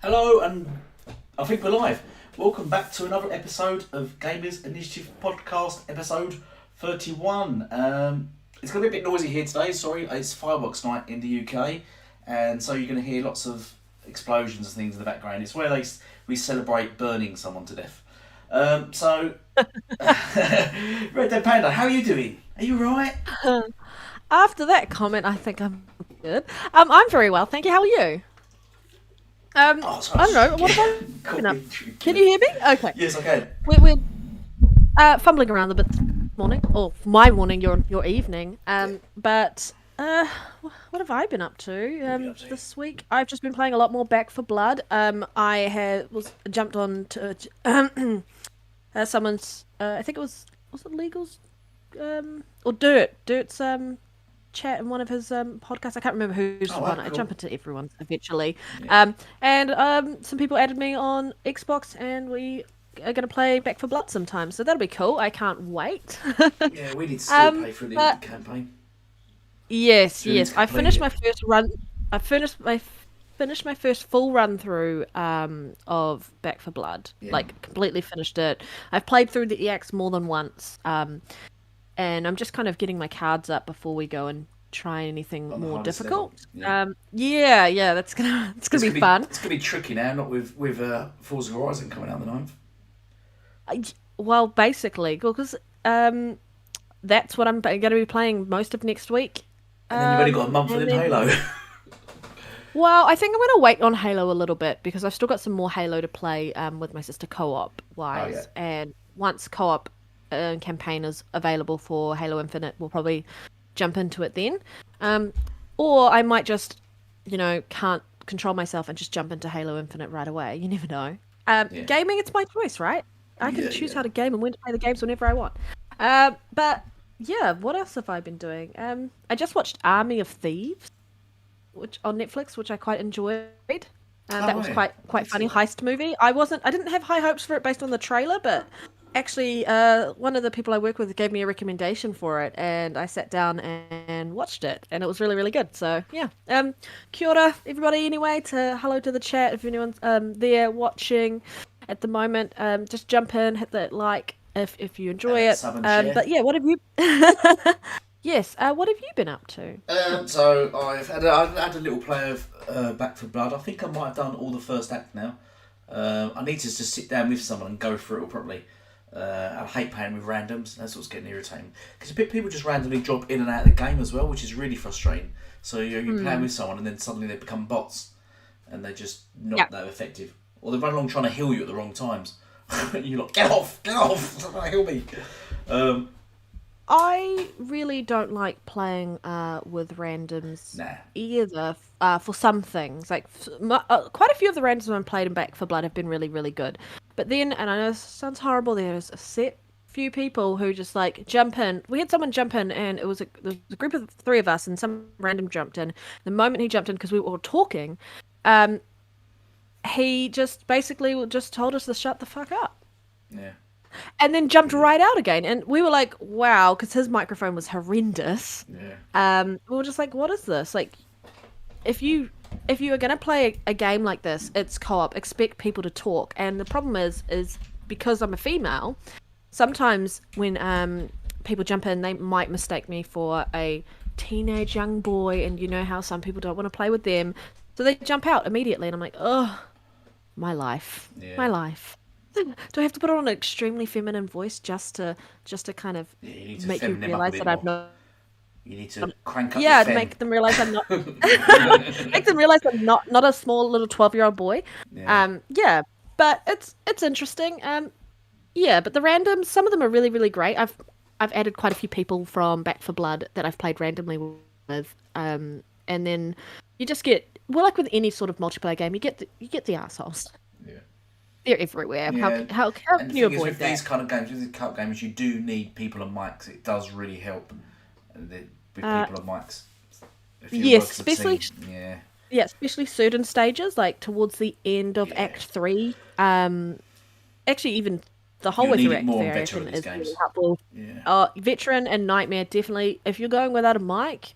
Hello, and I think we're live. Welcome back to another episode of Gamers Initiative Podcast, episode 31. It's going to be a bit noisy here today, sorry. It's fireworks night in the UK, and so you're going to hear lots of explosions and things in the background. It's where we celebrate burning someone to death. Red Dead Panda, how are you doing? Are you right? After that comment, I think I'm good. I'm very well, thank you. How are you? I don't know. What about? Can you hear me? Okay. Yes, I can. We're fumbling around a bit this morning, or my morning, your evening. But what have I been up to? This week? I've just been playing a lot more Back 4 Blood. I jumped on to someone's. I think was it Legal's, or Dirt's chat in one of his podcasts. I can't remember who's one. Cool. I jump into everyone's eventually. Yeah. Some people added me on Xbox, and we are going to play Back 4 Blood sometime. So that'll be cool. I can't wait. Yeah, we need to still play through the campaign. Yes. I finished my first run. I finished my first full run through of Back 4 Blood. Yeah. Like completely finished it. I've played through the EX more than once. And I'm just kind of getting my cards up before we go and try anything more difficult. Yeah. It's gonna be fun. It's gonna be tricky now, not with Forza Horizon coming out the 9th. Well, basically, because that's what I'm going to be playing most of next week. And then you've only got a month within Halo. Well, I think I'm going to wait on Halo a little bit because I've still got some more Halo to play with my sister co-op wise. Oh, yeah. And once co-op campaign is available for Halo Infinite, we'll probably jump into it then. Or I might just, can't control myself and just jump into Halo Infinite right away. You never know. Gaming, it's my choice, right? I can choose how to game and when to play the games whenever I want. But yeah, what else have I been doing? I just watched Army of Thieves, which on Netflix, which I quite enjoyed. That was quite funny heist movie. I didn't have high hopes for it based on the trailer, but actually, one of the people I work with gave me a recommendation for it, and I sat down and watched it, and it was really, really good. So, yeah. Kia ora, everybody, anyway. Hello to the chat. If anyone's there watching at the moment, just jump in, hit that like if you enjoy it. But, yeah, what have you... Yes, what have you been up to? So, I've had a little play of Back 4 Blood. I think I might have done all the first act now. I need to just sit down with someone and go through it properly. I hate playing with randoms. That's what's getting irritating. Because people just randomly drop in and out of the game as well, which is really frustrating. So you're playing with someone and then suddenly they become bots. And they're just not that effective. Or they run along trying to heal you at the wrong times. You're like, get off! Don't heal me! I really don't like playing with randoms either for some things. Like quite a few of the randoms I've played in Back 4 Blood have been really, really good. But then, and I know this sounds horrible, there's a set few people who just like jump in. We had someone jump in and there was a group of 3 of us and some random jumped in. The moment he jumped in, because we were all talking, he just basically just told us to shut the fuck up. Yeah. And then jumped right out again. And we were like, wow, because his microphone was horrendous. Yeah. We were just like, what is this? Like, if you are going to play a game like this, it's co-op. Expect people to talk. And the problem is because I'm a female, sometimes when people jump in, they might mistake me for a teenage young boy. And you know how some people don't want to play with them. So they jump out immediately. And I'm like, oh, my life. Yeah. My life. Do I have to put on an extremely feminine voice just to kind of make you realize that I'm not? You need to crank up. Yeah, make them realize I'm not. Make them realize I'm not a small little 12-year-old boy. Yeah. But it's interesting. But the randoms, some of them are really, really great. I've added quite a few people from Back 4 Blood that I've played randomly with. And then you just get, well, like with any sort of multiplayer game, you get the assholes. They're everywhere. Yeah. How can you avoid with that? These kind of games, with these cup games, you do need people on mics. It does really help with people on mics. Yes, especially especially certain stages, like towards the end of Act 3. Actually, even the whole way through Act 3, I reckon is really helpful. Yeah. Veteran and Nightmare, definitely. If you're going without a mic,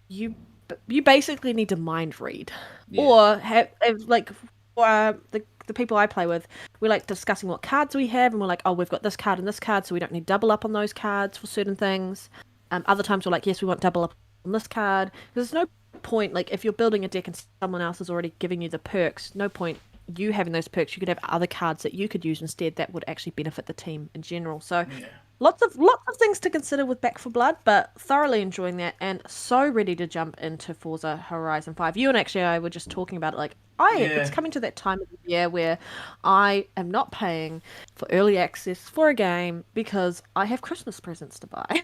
you basically need to mind read, or have like the people I play with, we're like discussing what cards we have, and we're like, oh, we've got this card and this card, so we don't need double up on those cards for certain things. Other times we're like, yes, we want double up on this card. There's no point, like, if you're building a deck and someone else is already giving you the perks, no point you having those perks. You could have other cards that you could use instead that would actually benefit the team in general. So Yeah. lots of things to consider with Back for Blood, but thoroughly enjoying that and so ready to jump into Forza Horizon 5. You and actually I were just talking about it, like it's coming to that time of the year where I am not paying for early access for a game because I have Christmas presents to buy.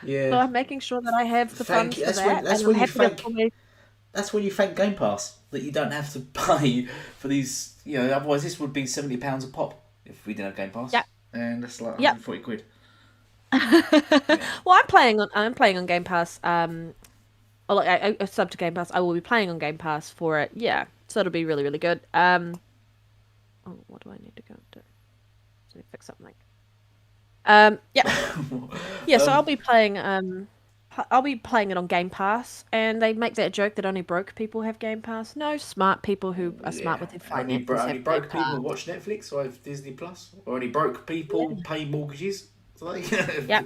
Yeah. So I'm making sure that I have the funds for that. That's when you thank Game Pass that you don't have to pay for these. Otherwise this would be £70 a pop if we didn't have Game Pass. Yeah. And that's like 140 quid. Well, I'm playing on Game Pass. Or like I sub to Game Pass. I will be playing on Game Pass for it. Yeah, so it'll be really, really good. What do I need to go do? So fix something. Yeah. So I'll be playing. I'll be playing it on Game Pass, and they make that joke that only broke people have Game Pass. No, smart people who are smart with their finances only broke people who watch Netflix or have Disney Plus, or only broke people pay mortgages. So yeah.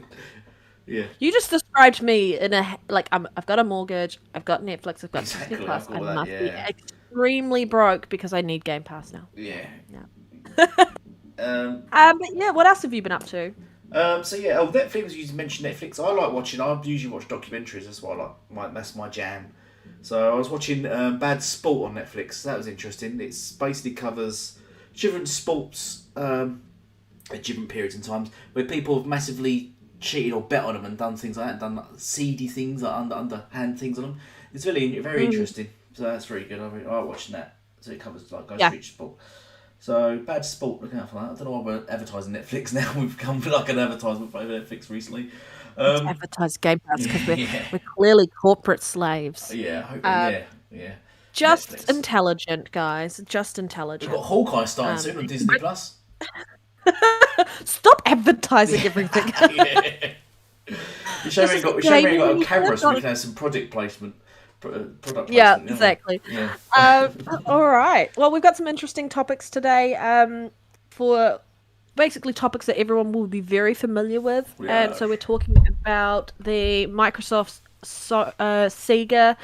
Yeah. You just described me in I've got a mortgage, I've got Netflix, I've got Disney Plus. I must be extremely broke because I need Game Pass now. Yeah. But yeah, what else have you been up to? Netflix. You mentioned Netflix. I like watching. I usually watch documentaries. That's what I like. That's my jam. So I was watching Bad Sport on Netflix. That was interesting. It basically covers different sports at different periods and times where people have massively cheated or bet on them and done things like that, done like seedy things, like underhand things on them. It's very interesting. So that's very good. I like watching that. So it covers like street sport. So Bad Sport, look out for that. I don't know why we're advertising Netflix now. We've become like an advertisement for Netflix recently. Advertise Game Pass because we're clearly corporate slaves. Yeah, Just Netflix. Intelligent, guys. Just intelligent. We've got Hawkeye starting soon on Disney Plus. Stop advertising everything. You show me got a camera so we can have some product placement. Yeah, exactly. All right. Well, we've got some interesting topics today for basically topics that everyone will be very familiar with. Yeah. And so we're talking about the Microsoft Sega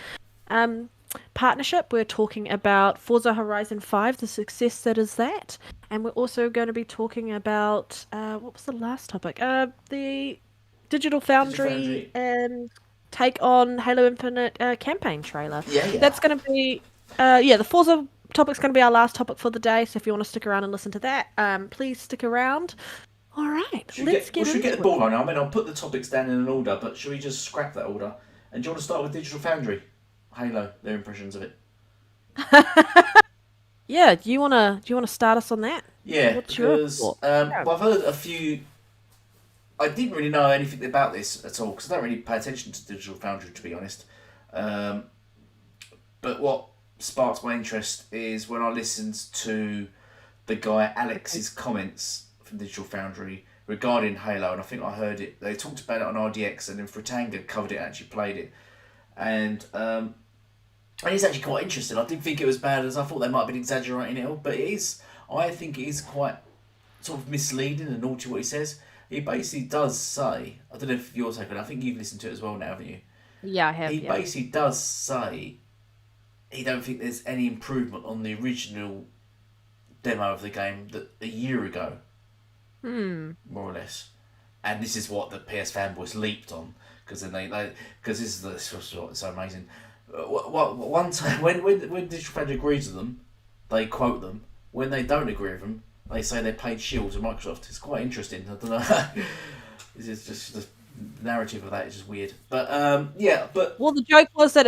partnership. We're talking about Forza Horizon 5, the success that is that. And we're also going to be talking about, what was the last topic? The Digital Foundry and take on Halo Infinite campaign trailer. Yeah. That's going to be, the Forza topic's going to be our last topic for the day. So if you want to stick around and listen to that, please stick around. All right, should we get the ball on? I mean, I'll put the topics down in an order, but should we just scrap that order? And do you want to start with Digital Foundry? Halo, their impressions of it. Yeah, do you wanna start us on that? Yeah, because I've heard a few. I didn't really know anything about this at all because I don't really pay attention to Digital Foundry, to be honest. But what sparked my interest is when I listened to the guy Alex's comments from Digital Foundry regarding Halo, and I think I heard it. They talked about it on RDX, and then Fratanga covered it and actually played it, and it's actually quite interesting. I didn't think it was bad as I thought they might have been exaggerating it all, but it is. I think it is quite sort of misleading and naughty what he says. He basically does say, I don't know if you're taking it, I think you've listened to it as well now, haven't you? Yeah, I have. He basically does say he don't think there's any improvement on the original demo of the game that a year ago, more or less. And this is what the PS fanboys leaped on because then because this is what's so amazing. One time when Digital Foundry agrees with them, they quote them. When they don't agree with them, they say they played Shield to Microsoft. It's quite interesting. I don't know. This is just the narrative of that is just weird. But well, the joke was that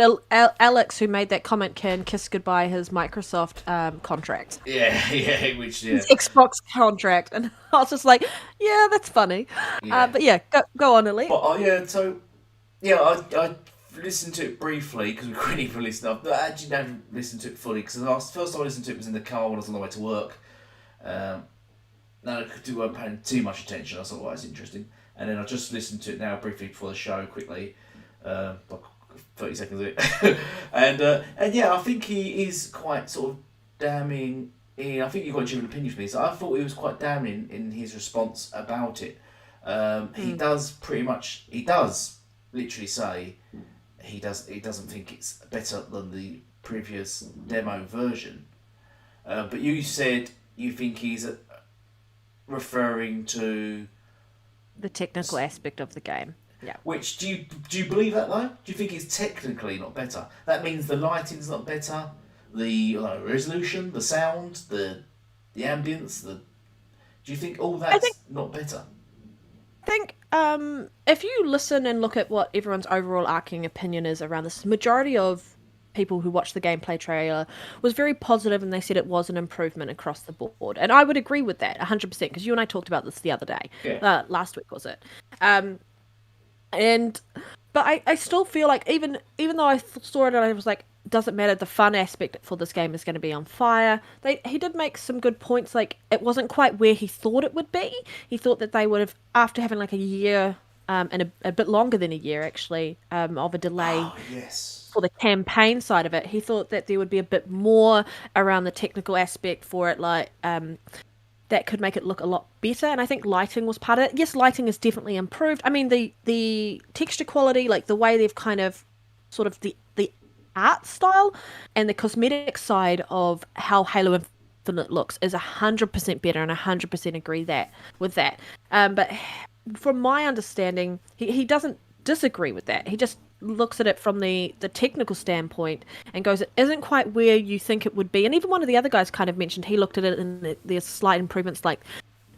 Alex, who made that comment, can kiss goodbye his Microsoft contract. Yeah, his Xbox contract, and I was just like, yeah, that's funny. Yeah. But yeah, go on, Elite. But I listened to it briefly because we couldn't even listen up. But I actually never listened to it fully because the first time I listened to it was in the car when I was on the way to work. No, I weren't paying too much attention. I thought, it's interesting. And then I just listened to it now briefly before the show, quickly, like 30 seconds of it. and yeah, I think he is quite sort of damning. I think you've got a different opinion from this. I thought he was quite damning in his response about it. He does literally say he doesn't think it's better than the previous demo version. But you said you think he's referring to the technical aspect of the game. Yeah. Which do you believe that though? Do you think it's technically not better? That means the lighting's not better, the resolution, the sound, the ambience. Do you think all that's not better? I think if you listen and look at what everyone's overall arcing opinion is around this, majority of people who watched the gameplay trailer was very positive, and they said it was an improvement across the board. And I would agree with that 100%, because you and I talked about this the other day. Last week, was it? But I still feel like even though I saw it and I was like, doesn't matter, the fun aspect for this game is going to be on fire. He did make some good points, like it wasn't quite where he thought it would be. He thought that they would have, after having like a year, and a bit longer than a year actually, of a delay for the campaign side of it, he thought that there would be a bit more around the technical aspect for it, like that could make it look a lot better. And I think lighting was part of it. Yes, lighting is definitely improved. I mean, the texture quality, like the way they've kind of sort of the art style and the cosmetic side of how Halo Infinite looks is 100% better, and 100% agree with that. But from my understanding, he doesn't disagree with that. He just looks at it from the technical standpoint and goes, it isn't quite where you think it would be. And even one of the other guys kind of mentioned he looked at it and there's slight improvements, like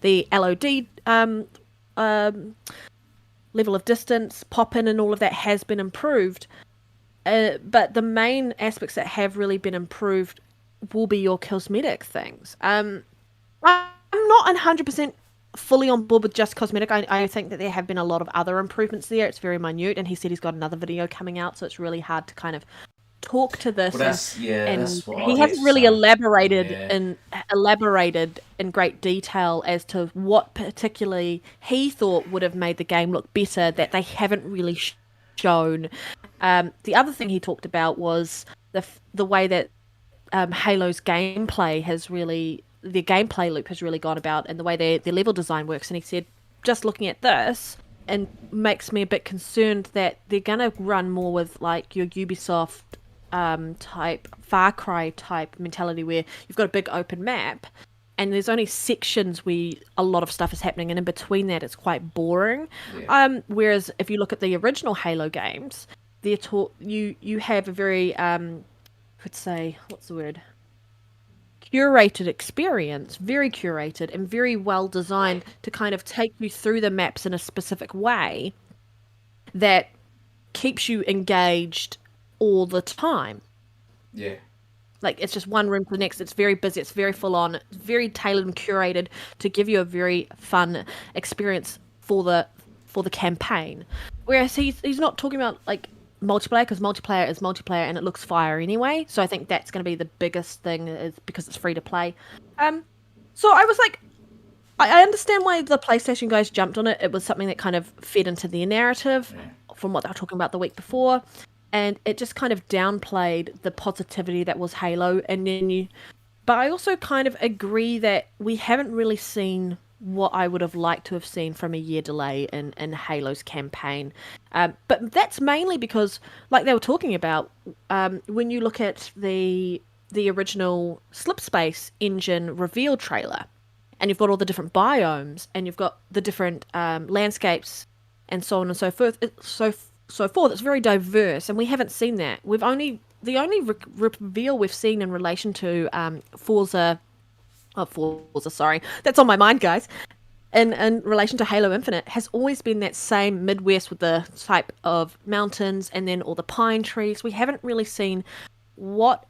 the LOD level of distance, pop-in and all of that has been improved. But the main aspects that have really been improved will be your cosmetic things. I'm not 100% fully on board with just cosmetic. I think that there have been a lot of other improvements there. It's very minute, and he said he's got another video coming out, so it's really hard to kind of talk to this. Well, that's what he hasn't really elaborated in great detail as to what particularly he thought would have made the game look better that they haven't really shown. The other thing he talked about was the way that Halo's gameplay has really, their gameplay loop has really gone about, and the way their level design works. And he said, just looking at this, and makes me a bit concerned that they're gonna run more with like your Ubisoft type, Far Cry type mentality, where you've got a big open map and there's only sections where a lot of stuff is happening, and in between that it's quite boring. Whereas if you look at the original Halo games, you have a very could say, what's the word, curated experience, very curated and very well designed to kind of take you through the maps in a specific way that keeps you engaged all the time. Yeah. Like, it's just one room to the next. It's very busy. It's very full on. It's very tailored and curated to give you a very fun experience for the campaign. Whereas he's not talking about like multiplayer, because multiplayer is multiplayer and it looks fire anyway. So I think that's going to be the biggest thing, is because it's free to play. So I was like, I understand why the PlayStation guys jumped on it. It was something that kind of fed into their narrative from what they were talking about the week before. And it just kind of downplayed the positivity that was Halo. But I also kind of agree that we haven't really seen what I would have liked to have seen from a year delay in Halo's campaign. But that's mainly because, like they were talking about, when you look at the original Slipspace engine reveal trailer, and you've got all the different biomes, and you've got the different landscapes, and so on and so forth. It's very diverse, and we haven't seen that. The only reveal we've seen in relation to Forza, sorry, that's on my mind, guys. In relation to Halo Infinite, has always been that same Midwest with the type of mountains and then all the pine trees. We haven't really seen what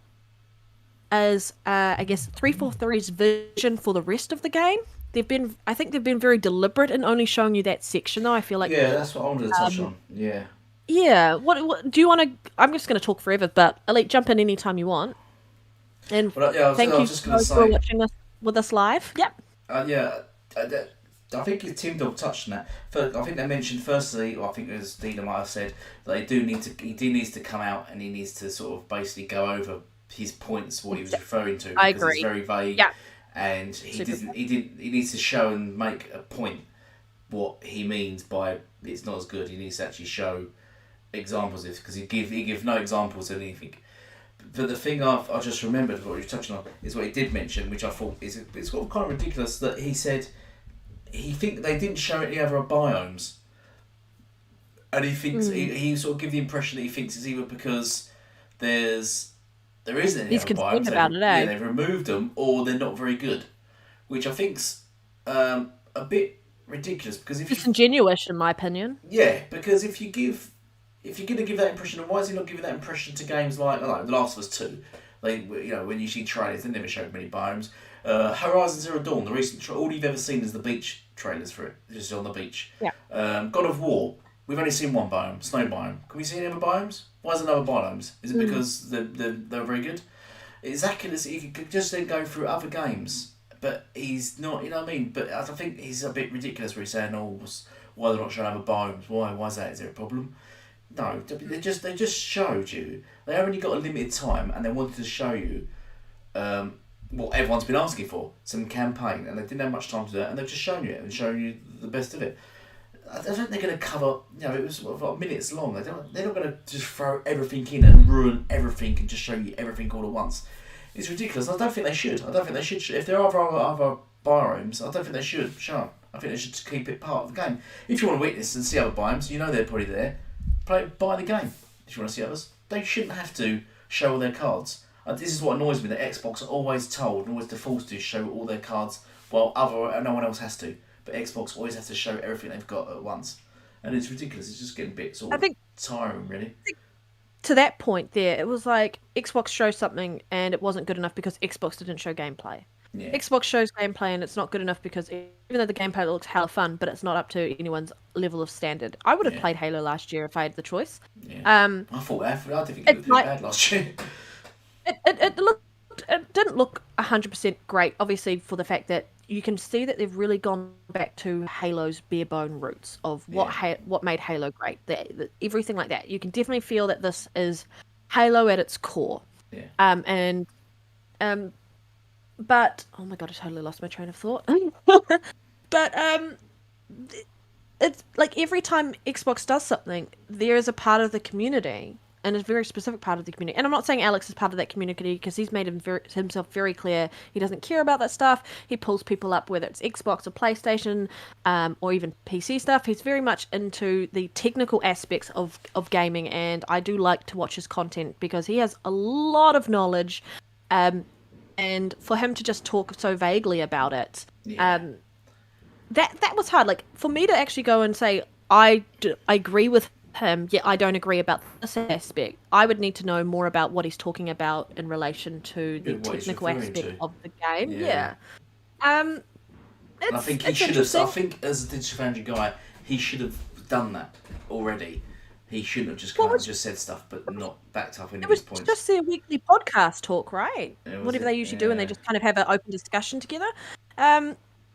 is, I guess, 343's vision for the rest of the game. I think they've been very deliberate in only showing you that section, though. I feel like, yeah, that's what I wanted to touch on. Yeah. Yeah. What do you want to? I'm just going to talk forever, but Elite, jump in anytime you want. And thank you for watching us with us live. Yep. I think Tim Dog touched on that. I think they mentioned firstly, or I think it was Dina might have said, that he needs to come out and he needs to sort of basically go over his points, what he was referring to, I because it's agree. very vague, Yeah, and he super. didn't. He needs to show and make a point what he means by it's not as good. He needs to actually show examples of it, because he give no examples of anything. But the thing I just remembered what you were touching on is what he did mention, which I thought is it's kind of ridiculous, that he said he think they didn't show any other biomes, and he thinks he sort of give the impression that he thinks it's either because there isn't any He's other concerned biomes, about it, eh? they've removed them, or they're not very good, which I think's a bit ridiculous, because if you Disingenuous, in my opinion. because if you're going to give that impression, then why is he not giving that impression to games like, I don't know, The Last of Us 2? They, when you see trailers, they never show many biomes. Horizon Zero Dawn, the recent all you've ever seen is the beach trailers for it, just on the beach. Yeah. God of War, we've only seen one biome, snow biome. Can we see any other biomes? Why is there no biomes? Is it because they're very good? Exactly, he could just then go through other games, but he's not, you know what I mean? But I think he's a bit ridiculous where he's saying, why they're not showing other biomes? Why is that? Is there a problem? No, they just showed you. They only got a limited time, and they wanted to show you what everyone's been asking for, some campaign, and they didn't have much time to do it, and they've just shown you it and shown you the best of it. I don't think they're going to cover. It was minutes long. They're not going to just throw everything in and ruin everything and just show you everything all at once. It's ridiculous. I don't think they should. If there are other biomes, I don't think they should show them. I think they should keep it part of the game. If you want to witness and see other biomes, they're probably there. Buy the game if you want to see others. They shouldn't have to show all their cards. This is what annoys me, that Xbox are always told and always default to show all their cards while no one else has to. But Xbox always has to show everything they've got at once. And it's ridiculous. It's just getting a bit sort of tiring, really. To that point there, it was like Xbox shows something and it wasn't good enough because Xbox didn't show gameplay. Yeah. Xbox shows gameplay and it's not good enough because even though the gameplay looks hella fun, but it's not up to anyone's level of standard. I would have played Halo last year if I had the choice. Yeah. I didn't think it looked bad last year. It didn't look 100% great, obviously, for the fact that you can see that they've really gone back to Halo's bare bone roots of what made Halo great. Everything like that. You can definitely feel that this is Halo at its core. Yeah. But oh my god, I totally lost my train of thought. But it's like every time Xbox does something, there is a part of the community, and a very specific part of the community. And I'm not saying Alex is part of that community, because he's made himself very clear he doesn't care about that stuff. He pulls people up, whether it's Xbox or PlayStation, or even PC stuff. He's very much into the technical aspects of gaming, and I do like to watch his content because he has a lot of knowledge. And for him to just talk so vaguely about it, that was hard. Like, for me to actually go and say, I agree with him, yet I don't agree about this aspect. I would need to know more about what he's talking about in relation to the technical aspect of the game. Yeah. I think he should have. I think as a Digital Foundry guy, he should have done that already. He shouldn't have just just said stuff, but not backed up any of his points. It was just their weekly podcast talk, right? Whatever they usually do, and they just kind of have an open discussion together.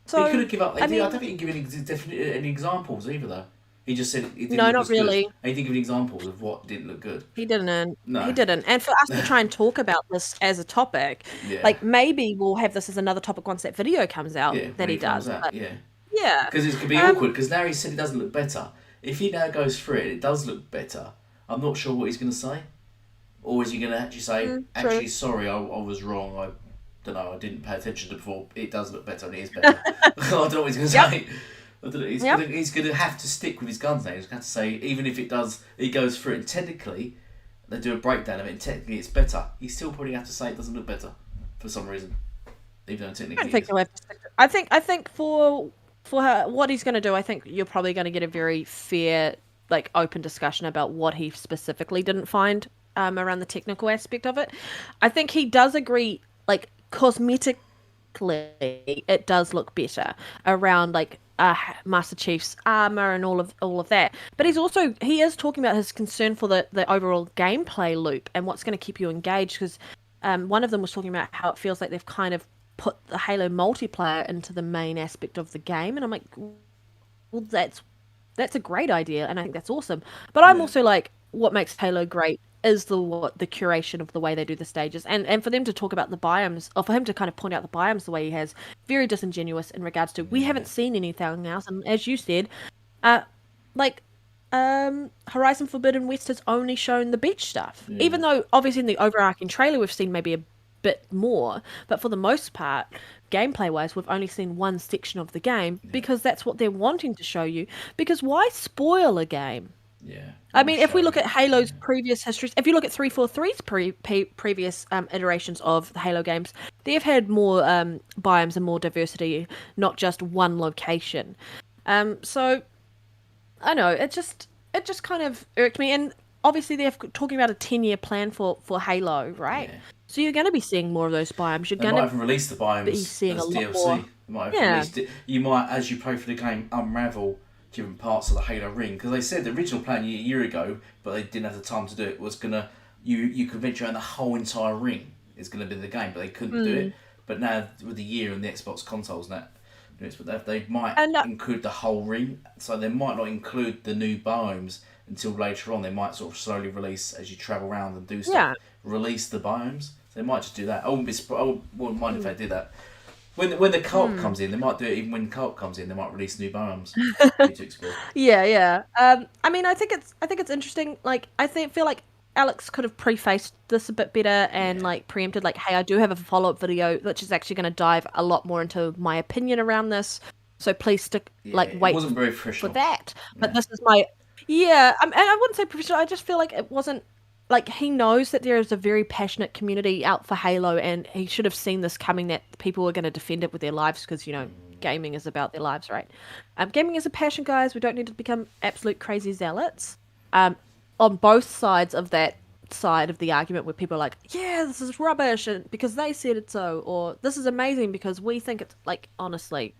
So he could have given up. I don't think he gave any examples either, though. He just said it didn't no, look not as really. Good. And he didn't give examples of what didn't look good. He didn't. No, he didn't. And for us to try and talk about this as a topic, like maybe we'll have this as another topic once that video comes out that he does. Yeah, because it could be awkward. Because now he said it doesn't look better. If he now goes through it, it does look better. I'm not sure what he's going to say, or is he going to actually say, "Actually, sorry, I was wrong. I don't know. I didn't pay attention to before. It does look better, and it is better." I don't know what he's going to say. I don't know. He's going to have to stick with his guns now. He's going to have to say, even if he goes through it, and technically, they do a breakdown of it, and technically it's better. He's still probably have to say it doesn't look better for some reason, even though technically. I think he'll have to stick. I think for what he's going to do, I think you're probably going to get a very fair, like, open discussion about what he specifically didn't find around the technical aspect of it. I think he does agree, like, cosmetically, it does look better around, like, Master Chief's armor and all of that. But he is talking about his concern for the overall gameplay loop and what's going to keep you engaged, because one of them was talking about how it feels like they've kind of put the Halo multiplayer into the main aspect of the game, and I'm like, well, that's a great idea, and I think that's awesome. But I'm also like, what makes Halo great is the curation of the way they do the stages, and for them to talk about the biomes, or for him to kind of point out the biomes the way he has, very disingenuous in regards to we haven't seen anything else, and as you said, like Horizon Forbidden West has only shown the beach stuff, even though obviously in the overarching trailer we've seen maybe a bit more, but for the most part, gameplay wise, we've only seen one section of the game because that's what they're wanting to show you. Because why spoil a game? Yeah. I mean, if we look at Halo's previous histories, if you look at 343's previous iterations of the Halo games, they've had more biomes and more diversity, not just one location. So I know it just kind of irked me, and obviously they're talking about a 10-year plan for Halo, right? Yeah. So you're going to be seeing more of those biomes. You're They going might to even release the biomes be seeing as a lot DLC. more. They might have released it. You might, as you play through the game, unravel different parts of the Halo ring, because they said the original plan a year ago, but they didn't have the time to do it, was gonna you could venture around the whole entire ring is gonna be the game, but they couldn't do it. But now with the year and the Xbox consoles and that, they might include the whole ring, so they might not include the new biomes until later on. They might sort of slowly release as you travel around and do stuff. Release the biomes. So they might just do that. I wouldn't mind if they did that. When the co-op comes in, they might do it. Even when co-op comes in, they might release new biomes for you to explore. Yeah. I mean, I think it's interesting. Like, feel like Alex could have prefaced this a bit better and like preempted, like, hey, I do have a follow-up video which is actually going to dive a lot more into my opinion around this. So please stick, wait. It wasn't very for professional that. But this is my and I wouldn't say professional. I just feel like it wasn't. Like, he knows that there is a very passionate community out for Halo, and he should have seen this coming, that people are going to defend it with their lives, because, you know, gaming is about their lives, right? Gaming is a passion, guys. We don't need to become absolute crazy zealots. On both sides of that side of the argument, where people are like, yeah, this is rubbish and because they said it so, or this is amazing because we think it's, like, honestly,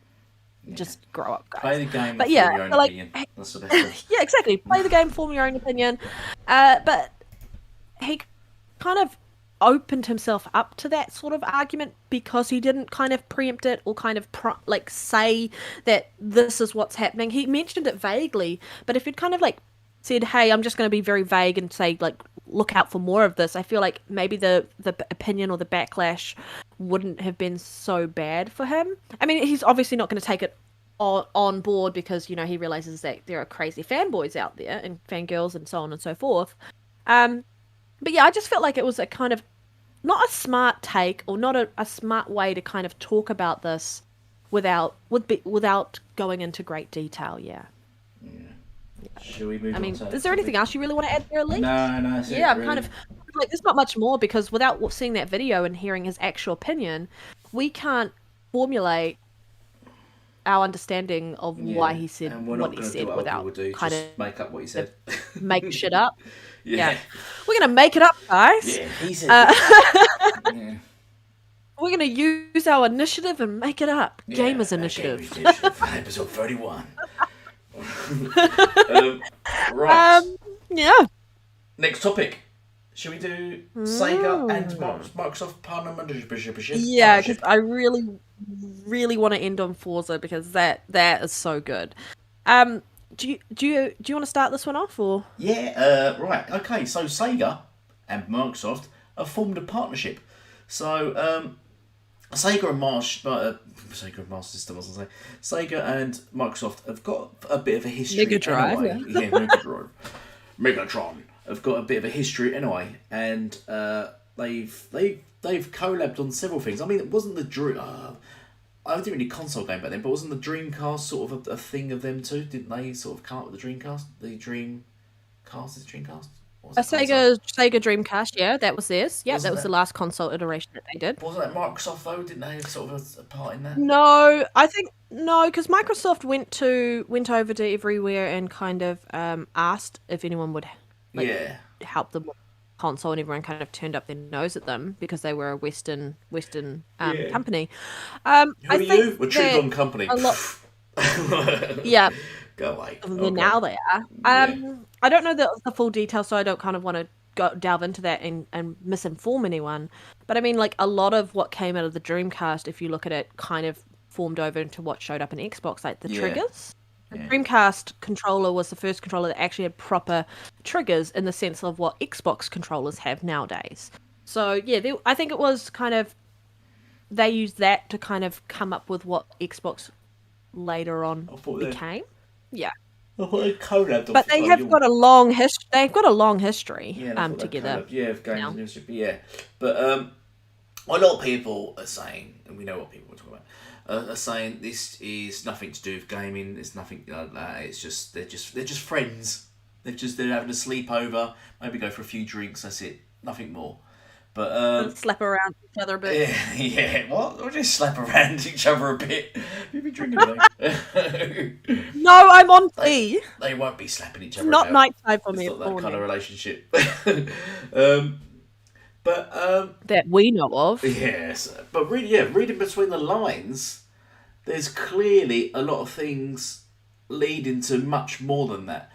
just grow up, guys. Play the game but for your own opinion. That's the best thing. Yeah, exactly. Play the game, form your own opinion. But he kind of opened himself up to that sort of argument because he didn't kind of preempt it or kind of say that this is what's happening. He mentioned it vaguely, but if he'd kind of like said, hey, I'm just going to be very vague and say, like, look out for more of this, I feel like maybe the opinion or the backlash wouldn't have been so bad for him. I mean, he's obviously not going to take it on board because, you know, he realizes that there are crazy fanboys out there and fangirls and so on and so forth. But yeah, I just felt like it was a kind of not a smart take or not a smart way to kind of talk about this without going into great detail. Yeah. Should we move on? Is there anything else you really want to add there, Elite? No. I'm kind of like, there's not much more, because without seeing that video and hearing his actual opinion, we can't formulate our understanding of why he said what he said without kind of make up what he said. Make shit up. Yeah. We're going to make it up, guys. Yeah, he said We're going to use our initiative and make it up. Gamers Initiative. Episode 31. Right. Yeah. Next topic. Should we do Sega and Microsoft partnership? Yeah, because I really, really want to end on Forza, because that is so good. Do you want to start this one off, or? Yeah. Right. Okay. So Sega and Microsoft have formed a partnership. So Sega and Master System, I was going to say. Sega and Microsoft have got a bit of a history. Mega Drive. Anyway. Yeah, Mega Drive. Megatron have got a bit of a history anyway, and they've collabed on several things. I mean, it wasn't the Dream. I didn't really console game back then, but wasn't the Dreamcast sort of a thing of them too? Didn't they sort of come up with the Dreamcast? The Dreamcast is Dreamcast. A Sega Dreamcast, yeah, that was theirs. Yeah, that was the last console iteration that they did. Wasn't that Microsoft though? Didn't they have sort of a part in that? No, I think no, because Microsoft went over to everywhere and kind of asked if anyone would help them with console, and everyone kind of turned up their nose at them because they were a Western company. Who are you? We're Trudon Company. A lot. Yeah. Go away. Well, now they are. I don't know the full details, so I don't kind of want to delve into that and misinform anyone. But I mean, like, a lot of what came out of the Dreamcast, if you look at it, kind of formed over into what showed up in Xbox, like the triggers. The Yeah. Dreamcast controller was the first controller that actually had proper triggers in the sense of what Xbox controllers have nowadays. So yeah, I think it was kind of they used that to kind of come up with what Xbox later on I thought they, became. Yeah, I thought they collabed but off. they Oh, have you. got a long history. They've got a long history Yeah, and I thought they together collabed. Yeah, of games now. and industry. But yeah, but a lot of people are saying, and we know what people are talking about, are saying this is nothing to do with gaming. It's nothing like that. It's just they're just friends. They're having a sleepover. Maybe go for a few drinks. That's it. Nothing more. But And slap around each other a bit. yeah, yeah. What? We'll just slap around each other a bit. You've been drinking today. No, I'm on they, tea. they won't be slapping each It's other not about. nighttime for It's me. not It's that kind of morning. relationship. um, but That we know of. yes, but really, yeah, reading between the lines, there's clearly a lot of things leading to much more than that.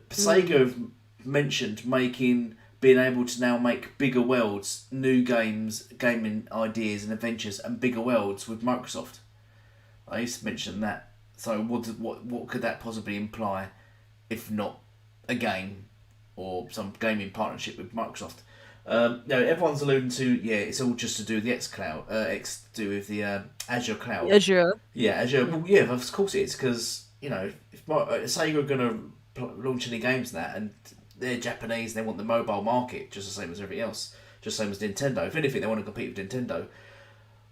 Sega have mentioned being able to now make bigger worlds, new games, gaming ideas and adventures, and bigger worlds with Microsoft. I used to mention that. So what could that possibly imply, if not a game or some gaming partnership with Microsoft? No, everyone's alluding to it's all just to do with the X Cloud, to do with the Azure Cloud. Azure. Yeah, Azure. Yeah. Well, yeah, of course it is because if Sega are going to launch any games in that, and they're Japanese, they want the mobile market just the same as everything else, just the same as Nintendo. If anything, they want to compete with Nintendo.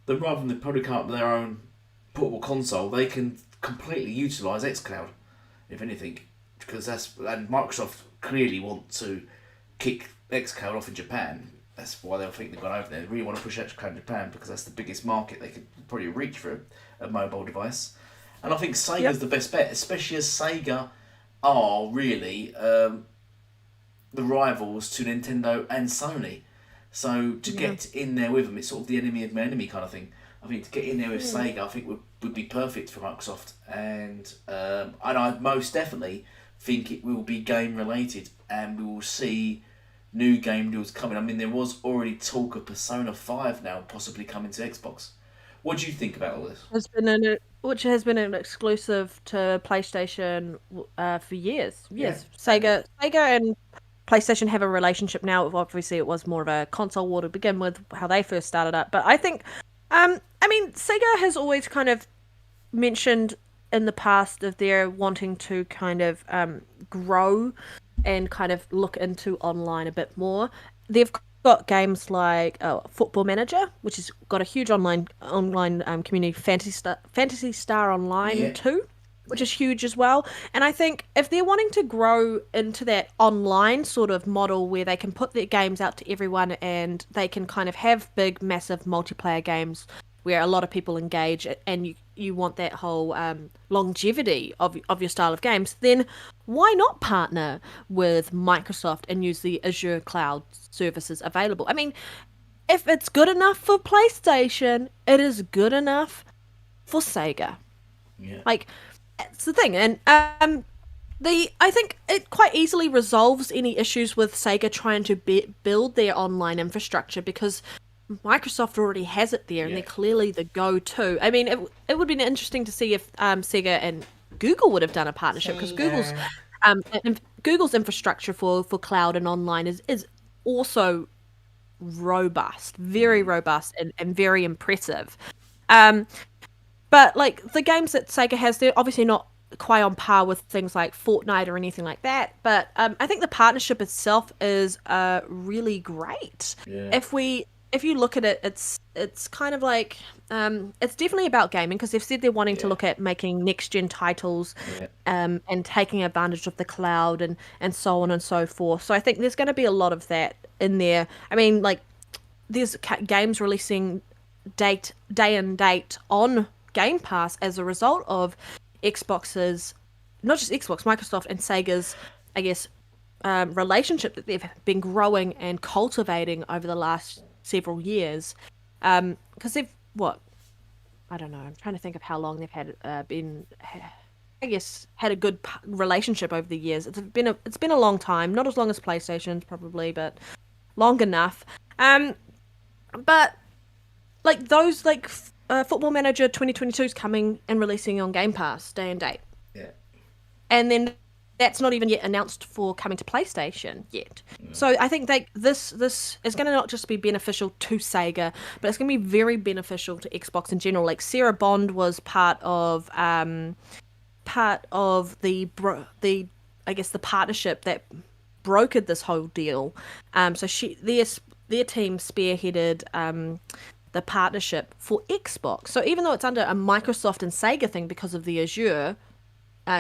Then rather than probably come up with their own portable console, they can completely utilise xCloud, if anything, because and Microsoft clearly want to kick xCloud off in Japan. That's why they'll think they've gone over there. They really want to push xCloud in Japan because that's the biggest market they could probably reach for a mobile device. And I think Sega's the best bet, especially as Sega are really the rivals to Nintendo and Sony. So to get in there with them, it's sort of the enemy of my enemy kind of thing. I think to get in there with Sega, I think would be perfect for Microsoft, and I most definitely think it will be game related, and we will see new game deals coming. I mean, there was already talk of Persona 5 now possibly coming to Xbox. What do you think about all this? Which has been an exclusive to PlayStation for years. Yeah, Yes, Sega and PlayStation have a relationship now. Obviously, it was more of a console war to begin with, how they first started up. But I think, I mean, Sega has always kind of mentioned in the past that they're wanting to kind of grow and kind of look into online a bit more. They've got games like Football Manager, which has got a huge online community, Fantasy Star Online too, which is huge as well. And I think if they're wanting to grow into that online sort of model where they can put their games out to everyone and they can kind of have big, massive multiplayer games where a lot of people engage and you want that whole longevity of your style of games, then why not partner with Microsoft and use the Azure cloud services available? I mean, if it's good enough for PlayStation, it is good enough for Sega. Yeah. Like, it's the thing. And I think it quite easily resolves any issues with Sega trying to build their online infrastructure because Microsoft already has it there, and they're clearly the go-to. I mean, it would be interesting to see if Sega and Google would have done a partnership because Google's infrastructure for cloud and online is also robust, very robust, and very impressive. But like the games that Sega has, they're obviously not quite on par with things like Fortnite or anything like that. But I think the partnership itself is really great. Yeah. If you look at it, it's kind of like it's definitely about gaming because they've said they're wanting to look at making next gen titles and taking advantage of the cloud and so on and so forth. So I think there's going to be a lot of that in there. I mean, like there's games releasing day and date on Game Pass as a result of Xbox's, not just Xbox, Microsoft and Sega's, I guess, relationship that they've been growing and cultivating over the last several years, because they've I don't know. I'm trying to think of how long they've had I guess had a good relationship over the years. It's been a long time, not as long as PlayStation's probably, but long enough. But like those Football Manager 2022 is coming and releasing on Game Pass day and date. Yeah. And then that's not even yet announced for coming to PlayStation yet. So I think this is going to not just be beneficial to Sega, but it's going to be very beneficial to Xbox in general. Like Sarah Bond was part of the I guess the partnership that brokered this whole deal. So their team spearheaded the partnership for Xbox. So even though it's under a Microsoft and Sega thing because of the Azure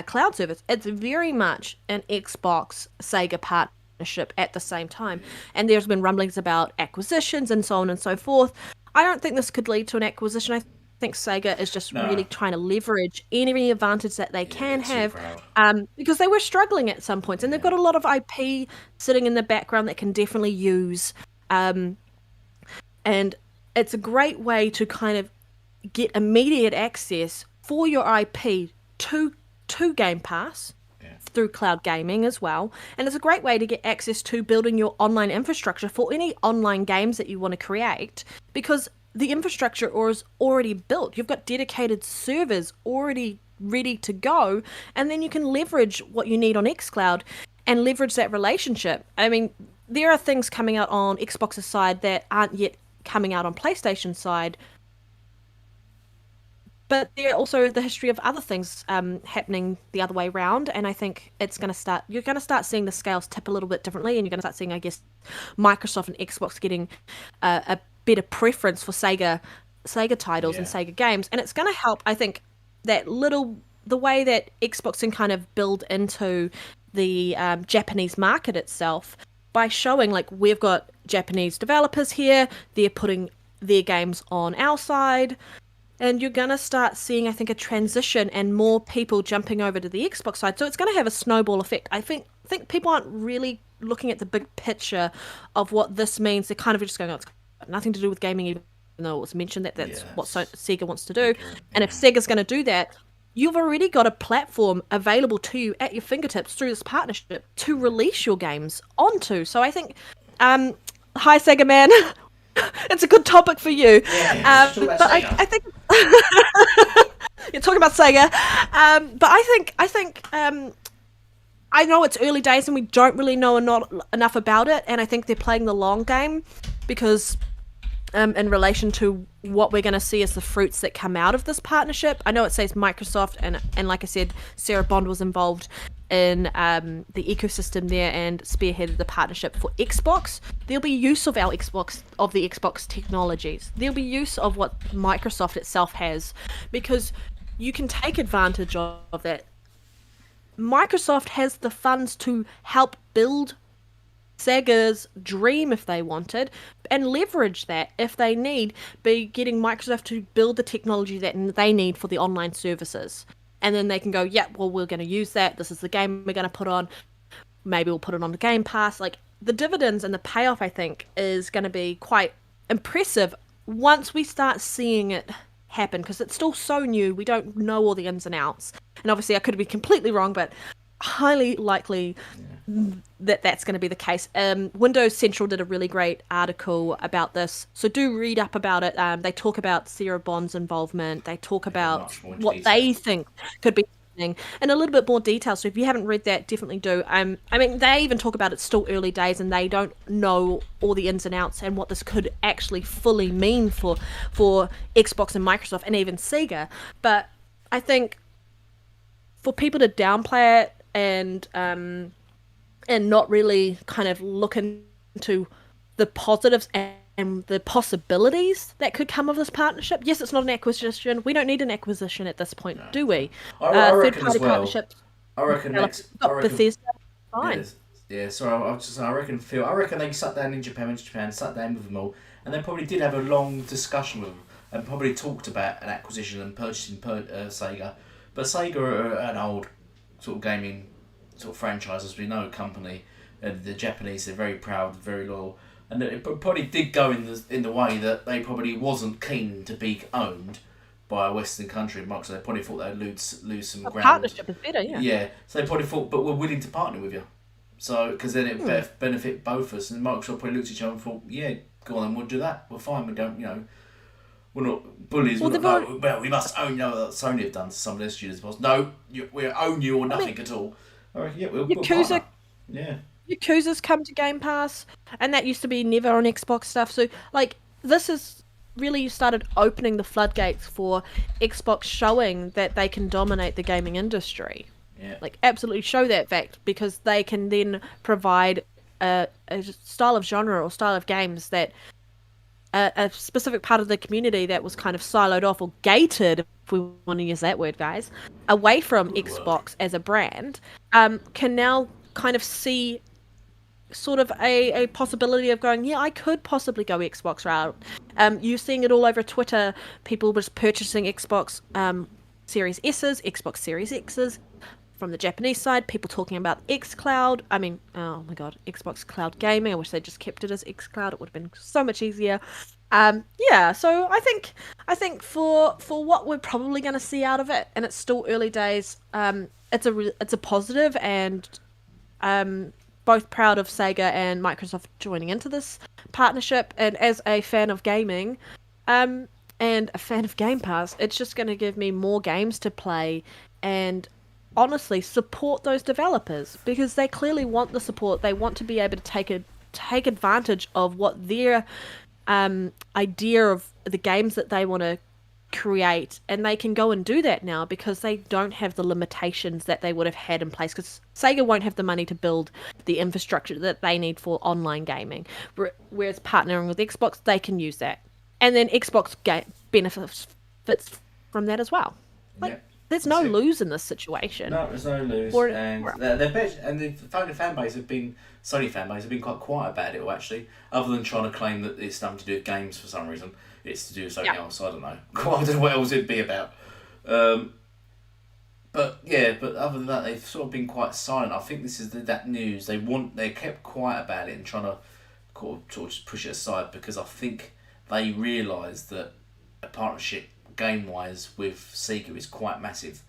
cloud service, it's very much an Xbox Sega partnership at the same time. And there's been rumblings about acquisitions and so on and so forth. I don't think this could lead to an acquisition. I think Sega is just really trying to leverage any advantage that they can have, because they were struggling at some points, and they've got a lot of IP sitting in the background that can definitely use. And it's a great way to kind of get immediate access for your IP to Game Pass through cloud gaming as well. And it's a great way to get access to building your online infrastructure for any online games that you want to create, because the infrastructure is already built. You've got dedicated servers already ready to go, and then you can leverage what you need on xCloud and leverage that relationship. I mean, there are things coming out on Xbox's side that aren't yet coming out on PlayStation's side, but there are also the history of other things happening the other way around, and I think you're going to start seeing the scales tip a little bit differently, and you're going to start seeing, I guess, Microsoft and Xbox getting a better preference for Sega titles and Sega games, and it's going to help, I think, the way that Xbox can kind of build into the Japanese market itself by showing, like, we've got Japanese developers here, they're putting their games on our side, and you're going to start seeing, I think, a transition and more people jumping over to the Xbox side. So it's going to have a snowball effect. I think people aren't really looking at the big picture of what this means. They're kind of just going, oh, it's got nothing to do with gaming, even though it was mentioned that that's what Sega wants to do. And if Sega's going to do that, you've already got a platform available to you at your fingertips through this partnership to release your games onto. So I think, hi Sega man, it's a good topic for you. But I think you're talking about Sega. But I think I know it's early days and we don't really know enough about it, and I think they're playing the long game because in relation to what we're going to see as the fruits that come out of this partnership. I know it says Microsoft, and like I said, Sarah Bond was involved in the ecosystem there and spearheaded the partnership for Xbox. There'll be use of the Xbox technologies. There'll be use of what Microsoft itself has, because you can take advantage of that. Microsoft has the funds to help build Sega's dream if they wanted, and leverage that if they need, by getting Microsoft to build the technology that they need for the online services. And then they can go, well, we're going to use that. This is the game we're going to put on. Maybe we'll put it on the Game Pass. Like, the dividends and the payoff, I think, is going to be quite impressive once we start seeing it happen, because it's still so new. We don't know all the ins and outs. And obviously I could be completely wrong, but highly likely that's going to be the case. Windows Central did a really great article about this, so do read up about it. They talk about Sarah Bond's involvement. They talk about what they think could be happening in a little bit more detail. So if you haven't read that, definitely do. I mean, they even talk about it's still early days and they don't know all the ins and outs and what this could actually fully mean for Xbox and Microsoft and even Sega. But I think for people to downplay it and not really kind of look into the positives and the possibilities that could come of this partnership. Yes, it's not an acquisition. We don't need an acquisition at this point, do we? I reckon third-party as well. partnerships. I reckon Bethesda, fine. Yeah, so I reckon they sat down in Japan, sat down with them all, and they probably did have a long discussion with them, and probably talked about an acquisition and purchasing Sega. But Sega are an old sort of gaming sort of franchise, as we know, company, and the Japanese, they're very proud, very loyal, and it probably did go in the way that they probably wasn't keen to be owned by a Western country. So they probably thought they'd lose some ground. Partnership is better, yeah. Yeah, so they probably thought, but we're willing to partner with you, so because then it benefit both of us. And Microsoft probably looked at each other and thought, yeah, go on, then we'll do that. We're fine. We don't, we're not bullies. Well, We're they've not. already, No, well, we must own you. What Sony have done to some of their studios. Was no, we own you or I mean, nothing at all. All right, yeah, we'll Yakuza partner. Yeah, Yakuza's come to Game Pass, and that used to be never on Xbox stuff. So, like, this is really started opening the floodgates for Xbox showing that they can dominate the gaming industry. yeah, Like, absolutely show that fact because they can then provide a style of genre or style of games that a specific part of the community that was kind of siloed off or gated, if we want to use that word, guys, away from good word. Xbox as a brand, can now kind of see sort of a possibility of going, yeah, I could possibly go Xbox route. You're seeing it all over Twitter. People just purchasing Xbox Series S's, Xbox Series X's. From the Japanese side, people talking about xCloud. I mean, oh my god, Xbox Cloud Gaming. I wish they just kept it as xCloud. It would have been so much easier. Yeah, so I think for what we're probably going to see out of it, and it's still early days. It's a positive, and both proud of Sega and Microsoft joining into this partnership. And as a fan of gaming, and a fan of Game Pass, it's just going to give me more games to play and honestly support those developers because they clearly want the support. They want to be able to take advantage of what their idea of the games that they want to create, and they can go and do that now because they don't have the limitations that they would have had in place because Sega won't have the money to build the infrastructure that they need for online gaming, whereas partnering with Xbox they can use that, and then Xbox benefits from that as well. Like, Yeah. there's That's no it. lose in this situation. No, there's no lose, Or, and the fan base have been Sony fan base have been quite quiet about it. All actually, other than trying to claim that it's nothing to do with games for some reason, it's to do with something yeah. else. I don't know. I don't know what else it'd be about. But yeah, but other than that, they've sort of been quite silent. I think this is that news. They kept quiet about it and trying to sort of just push it aside because I think they realise that a partnership game wise with Sega is quite massive.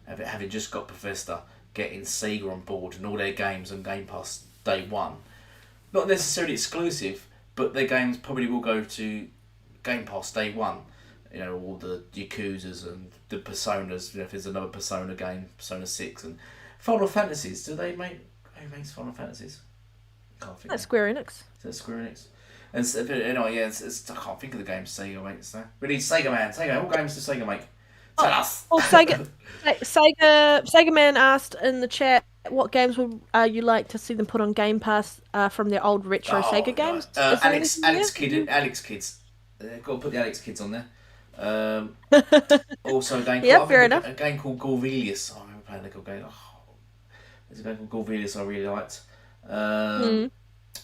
Having just got Bethesda getting Sega on board and all their games on Game Pass day one, not necessarily exclusive, but their games probably will go to Game Pass day one. You know, all the Yakuzas and the Personas. You know, if there's another Persona game, Persona 6 and Final Fantasies. Do they make? Who makes Final Fantasies? Can't think. That's Square Enix. Is that Square Enix? And so, anyway, yeah, I can't think of the games Sega makes now. We need Sega Man. Sega, what games does Sega make? Tell us. Well, Sega Man asked in the chat, what games would you like to see them put on Game Pass from their old retro Sega games? Is there anything there? Alex Kids. Got to put the Alex Kids on there. Also, a game called, Yeah, fair enough. a game called Gorvelius. Oh, I remember playing a little game. Oh, there's a game called Gorvelius I really liked.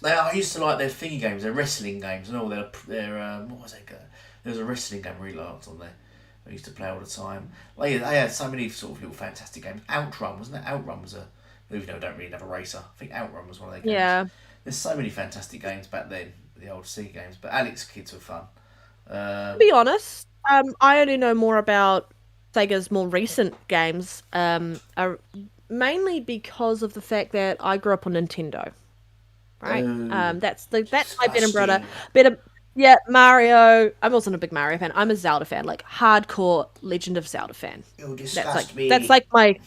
I used to like their thingy games, their wrestling games, and all their what was it? There was a wrestling game I really liked on there. I used to play all the time. Like, they had so many sort of little fantastic games. Outrun, wasn't it? Outrun was even though I don't really have a racer. I think Outrun was one of their games. Yeah. There's so many fantastic games back then, the old Sega games. But Alex Kids were fun. To be honest, I only know more about Sega's more recent games, mainly because of the fact that I grew up on Nintendo. Right? That's my bread and butter. Yeah, Mario. I wasn't a big Mario fan. I'm a Zelda fan, like hardcore Legend of Zelda fan. You disgust me. That's like my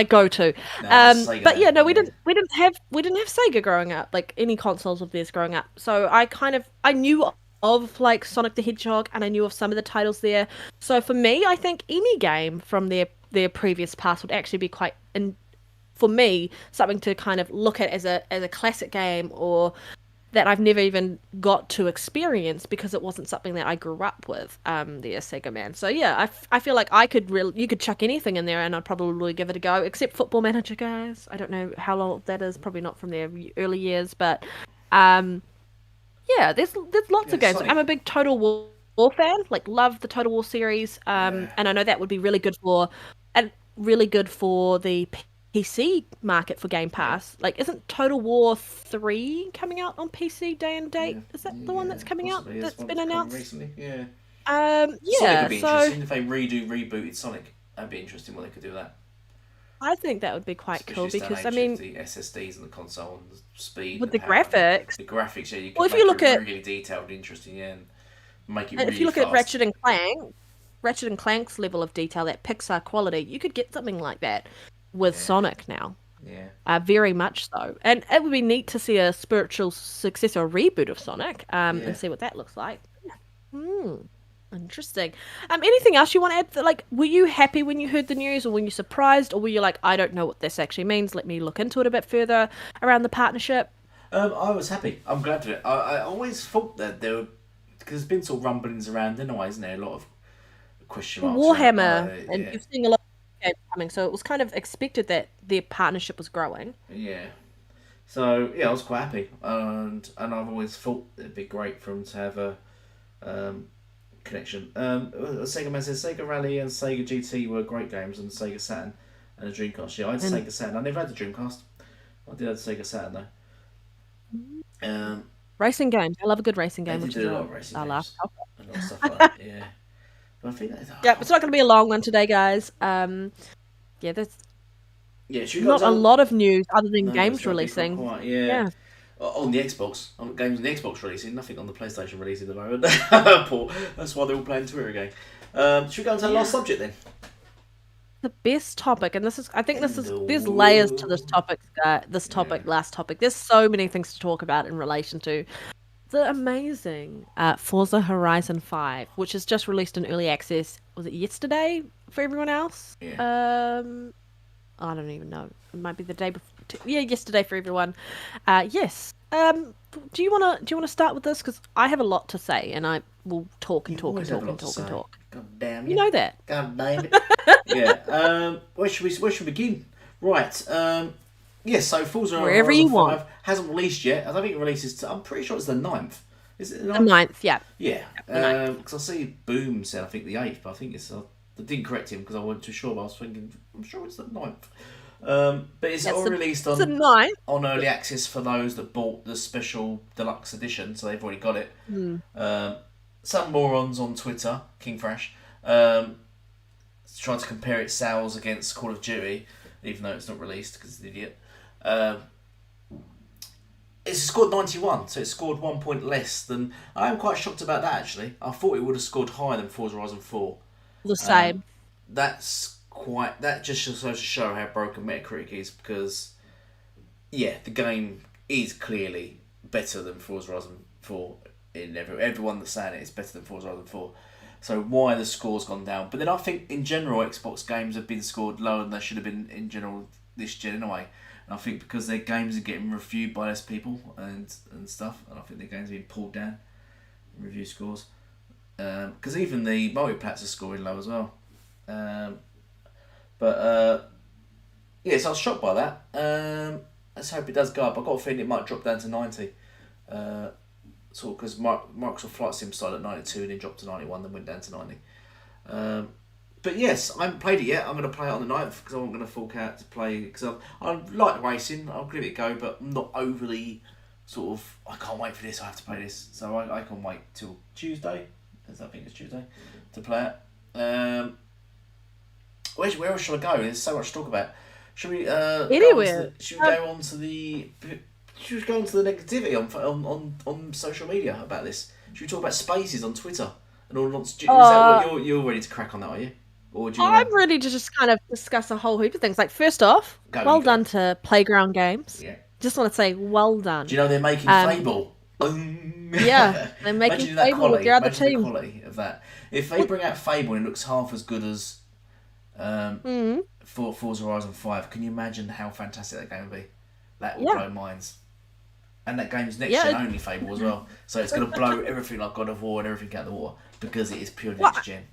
go-to. No, but yeah, no, we didn't have Sega growing up, like any consoles of theirs growing up. So I knew of like Sonic the Hedgehog, and I knew of some of the titles there. So for me, I think any game from their previous past would actually be quite, for me, something to kind of look at as a classic game, or that I've never even got to experience because it wasn't something that I grew up with, the Sega Man. So yeah, I feel like you could chuck anything in there and I'd probably give it a go, except Football Manager, guys. I don't know how long that is, probably not from their early years, but yeah, there's lots of games. Sonic. I'm a big Total War fan, like love the Total War series, and I know that would be really good for the PC market for Game Pass. Like, isn't Total War 3 coming out on PC day and date? Is that the one that's coming out that's been announced recently? Yeah. Yeah. Sonic would be So interesting if they rebooted Sonic. That'd be interesting what they could do with that. I think that would be quite cool because I mean, the SSDs and the console and the speed, with and the graphics. yeah, you Well, could if you make look it at really detailed, interesting, yeah. And make it And if really you look at fast. Ratchet and Clank's level of detail, that Pixar quality, you could get something like that with Yeah, Sonic now. yeah, Very much so. And it would be neat to see a spiritual successor or reboot of Sonic, yeah. and see what that looks like. Hmm. Interesting. Anything else you want to add? Like, were you happy when you heard the news, or were you surprised, or were you like, I don't know what this actually means. Let me look into it a bit further around the partnership. I was happy. I'm glad for it. I always thought that there were, because there's been sort of rumblings around anyway, isn't there? A lot of question marks around. Warhammer, and Yeah, you've seen a lot of games coming, so it was kind of expected that their partnership was growing. yeah. So yeah, I was quite happy, and I've always thought it'd be great for them to have a connection. Sega Man says Sega Rally and Sega GT were great games, and Sega Saturn and the Dreamcast. Yeah, I had And Sega Saturn. I never had the Dreamcast. I did have the Sega Saturn though. racing games. I love a good racing They game, did which is do a lot of racing our last games, topic. a lot of stuff like that. Yeah, but I think that's, Yeah, it's not going to be a long one today, guys. Yeah, there's yeah. Should we go not a to? lot of news other than No, it's games going to be quite releasing. quiet. Yeah. Yeah. On the Xbox, on games on the Xbox releasing, nothing on the PlayStation releasing at the moment. Poor. That's why they're all playing Twitter again. Should we go into the last subject then? The best topic, and I think In this the is, there's layers to this world. topic, Yeah. last topic. There's so many things to talk about in relation to the amazing Forza Horizon 5, which has just released in early access. Was it yesterday for everyone else? Yeah. I don't even know. It might be the day before. Yeah, yesterday for everyone. Yes. Do you wanna start with this? Because I have a lot to say, and I will talk and You talk and always have a talk lot and to talk and say. talk. God damn You you. know that. God damn it. Yeah. Where should we begin? Right. Yes. So Forza Wherever Horizon you want. 5 hasn't released yet. I don't think it releases. I'm pretty sure it's the 9th. Is it the The 9th? ninth, yeah. Yeah. The ninth. Because I see Boom said I think the 8th, but I think it's. I didn't correct him because I wasn't too sure. But I was thinking I'm sure it's the 9th. But it's That's all released it's the ninth. on early access for those that bought the special deluxe edition, so they've already got it. Hmm. Some morons on Twitter, King Thrash, um, tried to compare its sales against Call of Duty, even though it's not released because it's an idiot. Um, it's scored 91, so it scored 1 point less than. I am quite shocked about that actually. I thought it would have scored higher than Forza Horizon 4. The same. That's quite. That just goes to show how broken Metacritic is because, yeah, the game is clearly better than Forza Horizon 4. In everyone that's saying it is better than Forza Horizon 4. So why the score's gone down? But then I think in general Xbox games have been scored lower than they should have been in general this gen anyway. And I think because their games are getting reviewed by less people and stuff, and I think their games are being pulled down in review scores. Because even the multiplats are scoring low as well. But yeah, so I was shocked by that. Let's hope it does go up. I've got a feeling it might drop down to 90. Sort of because Microsoft Flight Sim started at 92 and then dropped to 91, then went down to 90. But yes, I haven't played it yet. I'm going to play it on the 9th because I'm going to fork out to play because I like racing. I'll give it a go, but I'm not overly sort of. I can't wait for this. I have to play this, so I can wait till Tuesday. Because I think it's Tuesday to play it. Where else should I go? There's so much to talk about. Should we Anywhere. should we go on to the should we go on to the negativity on social media about this? Should we talk about spaces on Twitter and all nonsense? Is that what you're ready to crack on that? Are you? Or do you I'm ready to just kind of discuss a whole heap of things. Like, first off, well done to Playground Games. Yeah. Just want to say, well done. Do you know they're making Fable? Yeah, they're making Imagine that Fable with quality. your other Imagine the team. quality of that. If they bring out Fable and it looks half as good as for Forza Horizon 5, can you imagine how fantastic that game would be? That will blow minds. And that game's next gen only Fable as well. So it's going to blow everything like God of War and everything out of the water because it is pure next gen.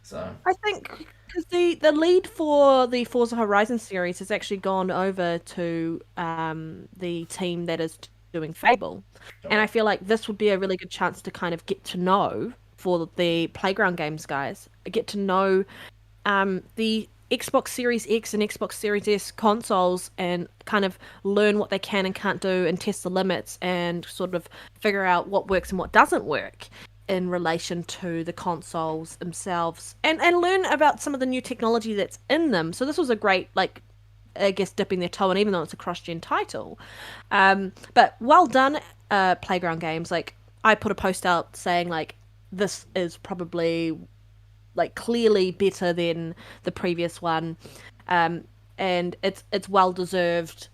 So I think because the lead for the Forza Horizon series has actually gone over to the team that is doing Fable. And I feel like this would be a really good chance to kind of get to know, for the Playground Games guys, get to know the Xbox Series X and Xbox Series S consoles and kind of learn what they can and can't do and test the limits and sort of figure out what works and what doesn't work in relation to the consoles themselves and learn about some of the new technology that's in them. So this was a great, like, I guess, dipping their toe in, even though it's a cross-gen title. But well done, Playground Games. Like, I put a post out saying, like, this is probably like clearly better than the previous one, and it's well deserved.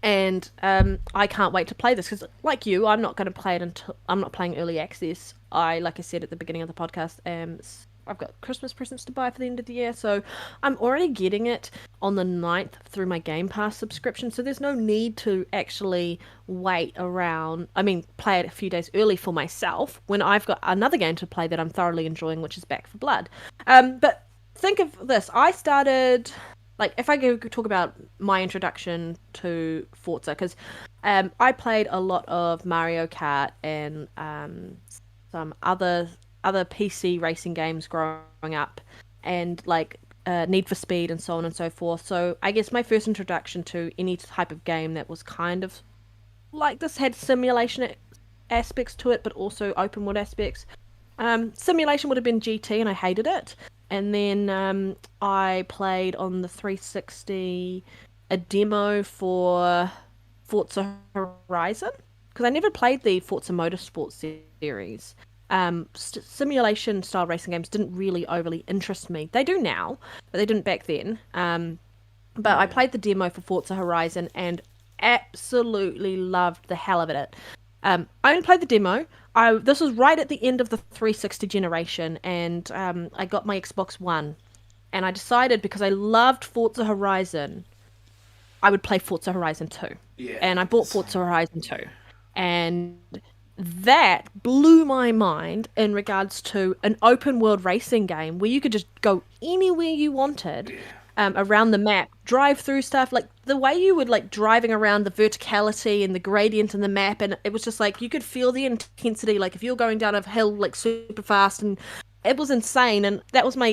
And I can't wait to play this because, like you, I'm not going to play it until I'm not playing early access. Like I said at the beginning of the podcast, I've got Christmas presents to buy for the end of the year, so I'm already getting it on the 9th through my Game Pass subscription. So there's no need to actually wait around. I mean, play it a few days early for myself when I've got another game to play that I'm thoroughly enjoying, which is Back for Blood. But think of this: I started. Like, if I go talk about my introduction to Forza, because I played a lot of Mario Kart and some other PC racing games growing up, and like Need for Speed and so on and so forth. So I guess my first introduction to any type of game that was kind of like this had simulation aspects to it, but also open world aspects. Simulation would have been GT, and I hated it. And then I played on the 360 a demo for Forza Horizon, because I never played the Forza Motorsport series. Simulation style racing games didn't really overly interest me. They do now, but they didn't back then. But I played the demo for Forza Horizon and absolutely loved the hell of it. I only played the demo. This was right at the end of the 360 generation, and I got my Xbox One. And I decided, because I loved Forza Horizon, I would play Forza Horizon 2. Yeah. And I bought Forza Horizon 2. And that blew my mind in regards to an open world racing game where you could just go anywhere you wanted. Around the map, drive through stuff, like the way you would like driving around, the verticality and the gradient in the map, and it was just like you could feel the intensity, like if you're going down a hill like super fast, and it was insane. And that was my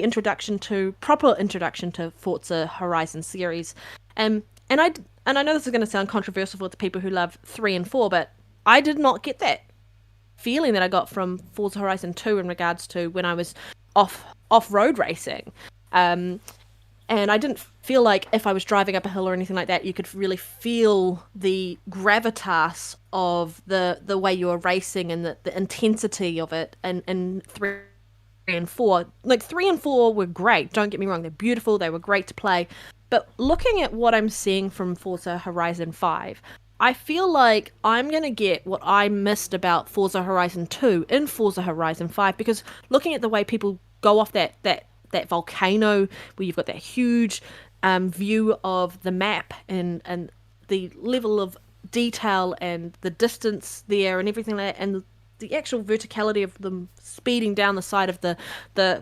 proper introduction to Forza Horizon series. And I know this is going to sound controversial for the people who love 3 and 4, but I did not get that feeling that I got from Forza Horizon 2 in regards to when I was off-road racing. And I didn't feel like if I was driving up a hill or anything like that, you could really feel the gravitas of the way you were racing and the intensity of it. And 3 and 4, like 3 and 4 were great. Don't get me wrong. They're beautiful. They were great to play. But looking at what I'm seeing from Forza Horizon 5, I feel like I'm going to get what I missed about Forza Horizon 2 in Forza Horizon 5, because looking at the way people go off that volcano where you've got that huge view of the map and the level of detail and the distance there and everything like that, and the actual verticality of them speeding down the side of the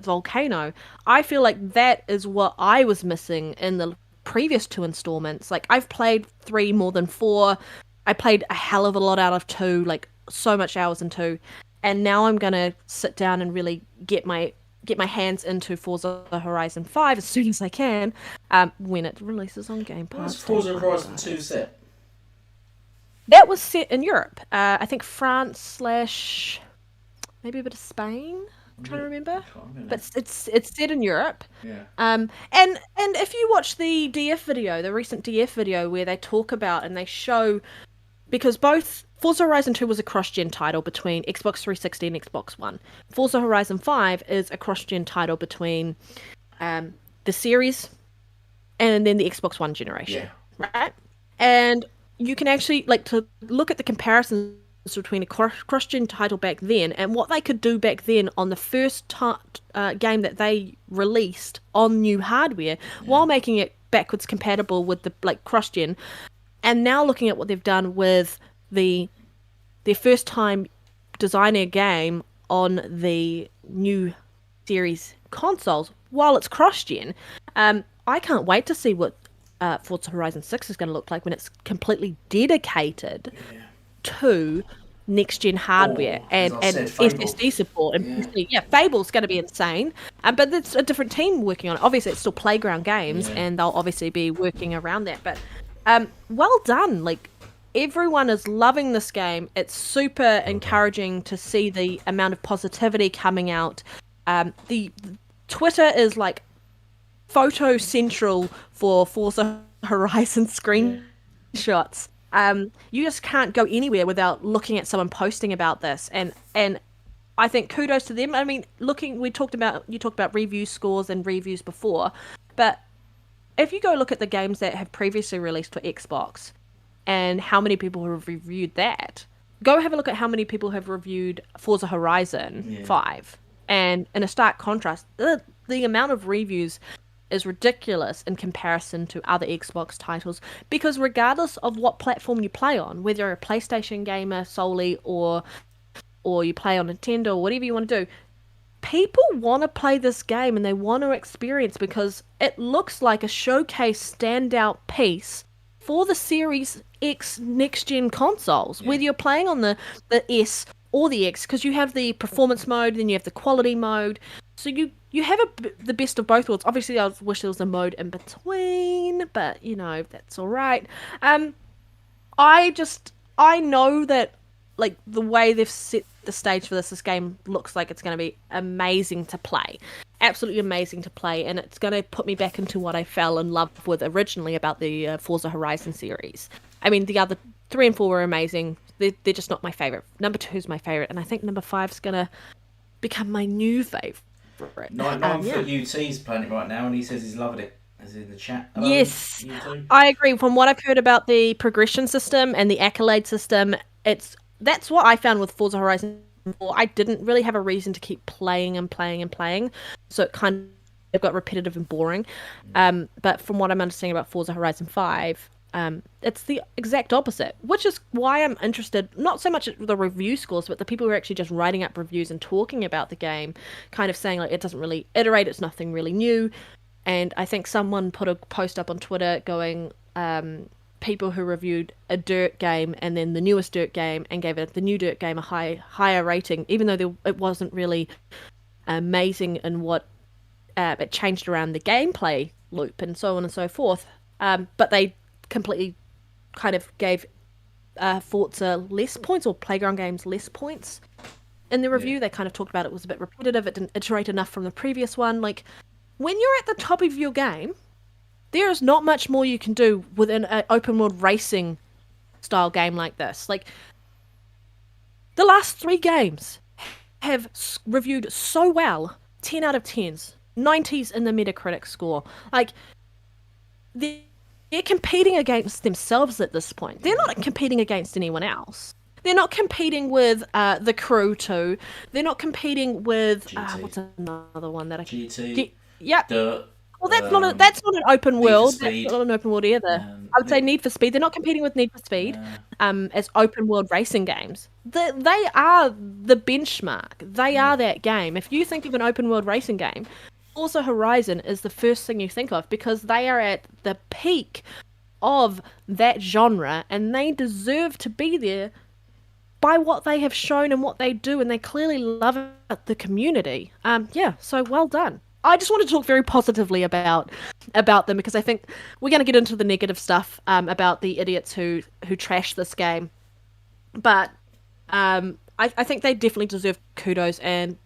volcano, I feel like that is what I was missing in the previous 2 installments. Like, I've played 3 more than 4. I played a hell of a lot out of 2, like so much hours in 2, and now I'm gonna sit down and really get my hands into Forza Horizon 5 as soon as I can, when it releases on Game Pass. Where's Forza Horizon 2 set? That was set in Europe. I think France / maybe a bit of Spain. I'm trying to remember. But it's set in Europe. Yeah. And if you watch the DF video, the recent DF video where they talk about and they show, because both Forza Horizon 2 was a cross-gen title between Xbox 360 and Xbox One. Forza Horizon 5 is a cross-gen title between the series and then the Xbox One generation. Yeah. Right? And you can actually, like, to look at the comparisons between a cross-gen title back then and what they could do back then on the first game that they released on new hardware, while making it backwards compatible with the cross-gen, and now looking at what they've done with their first time designing a game on the new series consoles while it's cross-gen. I can't wait to see what Forza Horizon 6 is going to look like when it's completely dedicated to next-gen hardware and SSD support. And Fable's going to be insane. But it's a different team working on it. Obviously, it's still Playground Games, and they'll obviously be working around that. But well done. Like, everyone is loving this game. It's super encouraging to see the amount of positivity coming out. The Twitter is like photo central for Forza Horizon screenshots. You just can't go anywhere without looking at someone posting about this, and I think kudos to them. I mean, you talked about review scores and reviews before, but if you go look at the games that have previously released for Xbox and how many people have reviewed that, go have a look at how many people have reviewed Forza Horizon Yeah. 5. And in a stark contrast, the amount of reviews is ridiculous in comparison to other Xbox titles, because regardless of what platform you play on, whether you're a PlayStation gamer solely or you play on Nintendo or whatever you want to do, people want to play this game and they want to experience, because it looks like a showcase standout piece for the Series X next gen consoles, whether you're playing on the S or the X, because you have the performance mode, then you have the quality mode. So you have the best of both worlds. Obviously, I wish there was a mode in between, but that's all right. I know that, like, the way they've set the stage for this game looks like it's going to be amazing to play. Absolutely amazing to play, and it's going to put me back into what I fell in love with originally about the Forza Horizon series. I mean, the other 3 and 4 were amazing. They're just not my favourite. Number 2 is my favourite, and I think number 5 is going to become my new favourite. Nine Foot UT's playing it right now, and he says he's loving it. Is in the chat? Hello, yes, UT? I agree. From what I've heard about the progression system and the accolade system, that's what I found with Forza Horizon 4. I didn't really have a reason to keep playing and playing and playing, so it kind of got repetitive and boring. But from what I'm understanding about Forza Horizon 5, it's the exact opposite, which is why I'm interested, not so much at the review scores, but the people who are actually just writing up reviews and talking about the game, kind of saying, like, it doesn't really iterate, it's nothing really new. And I think someone put a post up on Twitter going, people who reviewed a Dirt game and then the newest Dirt game and gave the new Dirt game a higher rating, even though it wasn't really amazing in what it changed around the gameplay loop and so on and so forth. But they completely kind of gave Forza less points, or Playground Games less points in the review. They kind of talked about it was a bit repetitive, it didn't iterate enough from the previous one. Like, when you're at the top of your game, there is not much more you can do within an open world racing style game like this. Like, the last 3 games have reviewed so well, 10 out of 10s, 90s in the Metacritic score. Like, they're competing against themselves at this point. They're not competing against anyone else. They're not competing with The Crew 2. They're not competing with what's another one that GT. Yep. Dirt. Well, that's not an open world. That's not an open world either. I would say Need for Speed. They're not competing with Need for Speed as open world racing games. They are the benchmark. They are that game. If you think of an open world racing game, Forza Horizon is the first thing you think of, because they are at the peak of that genre and they deserve to be there by what they have shown and what they do, and they clearly love the community. So well done. I just want to talk very positively about them, because I think we're going to get into the negative stuff about the idiots who trash this game. But I think they definitely deserve kudos, and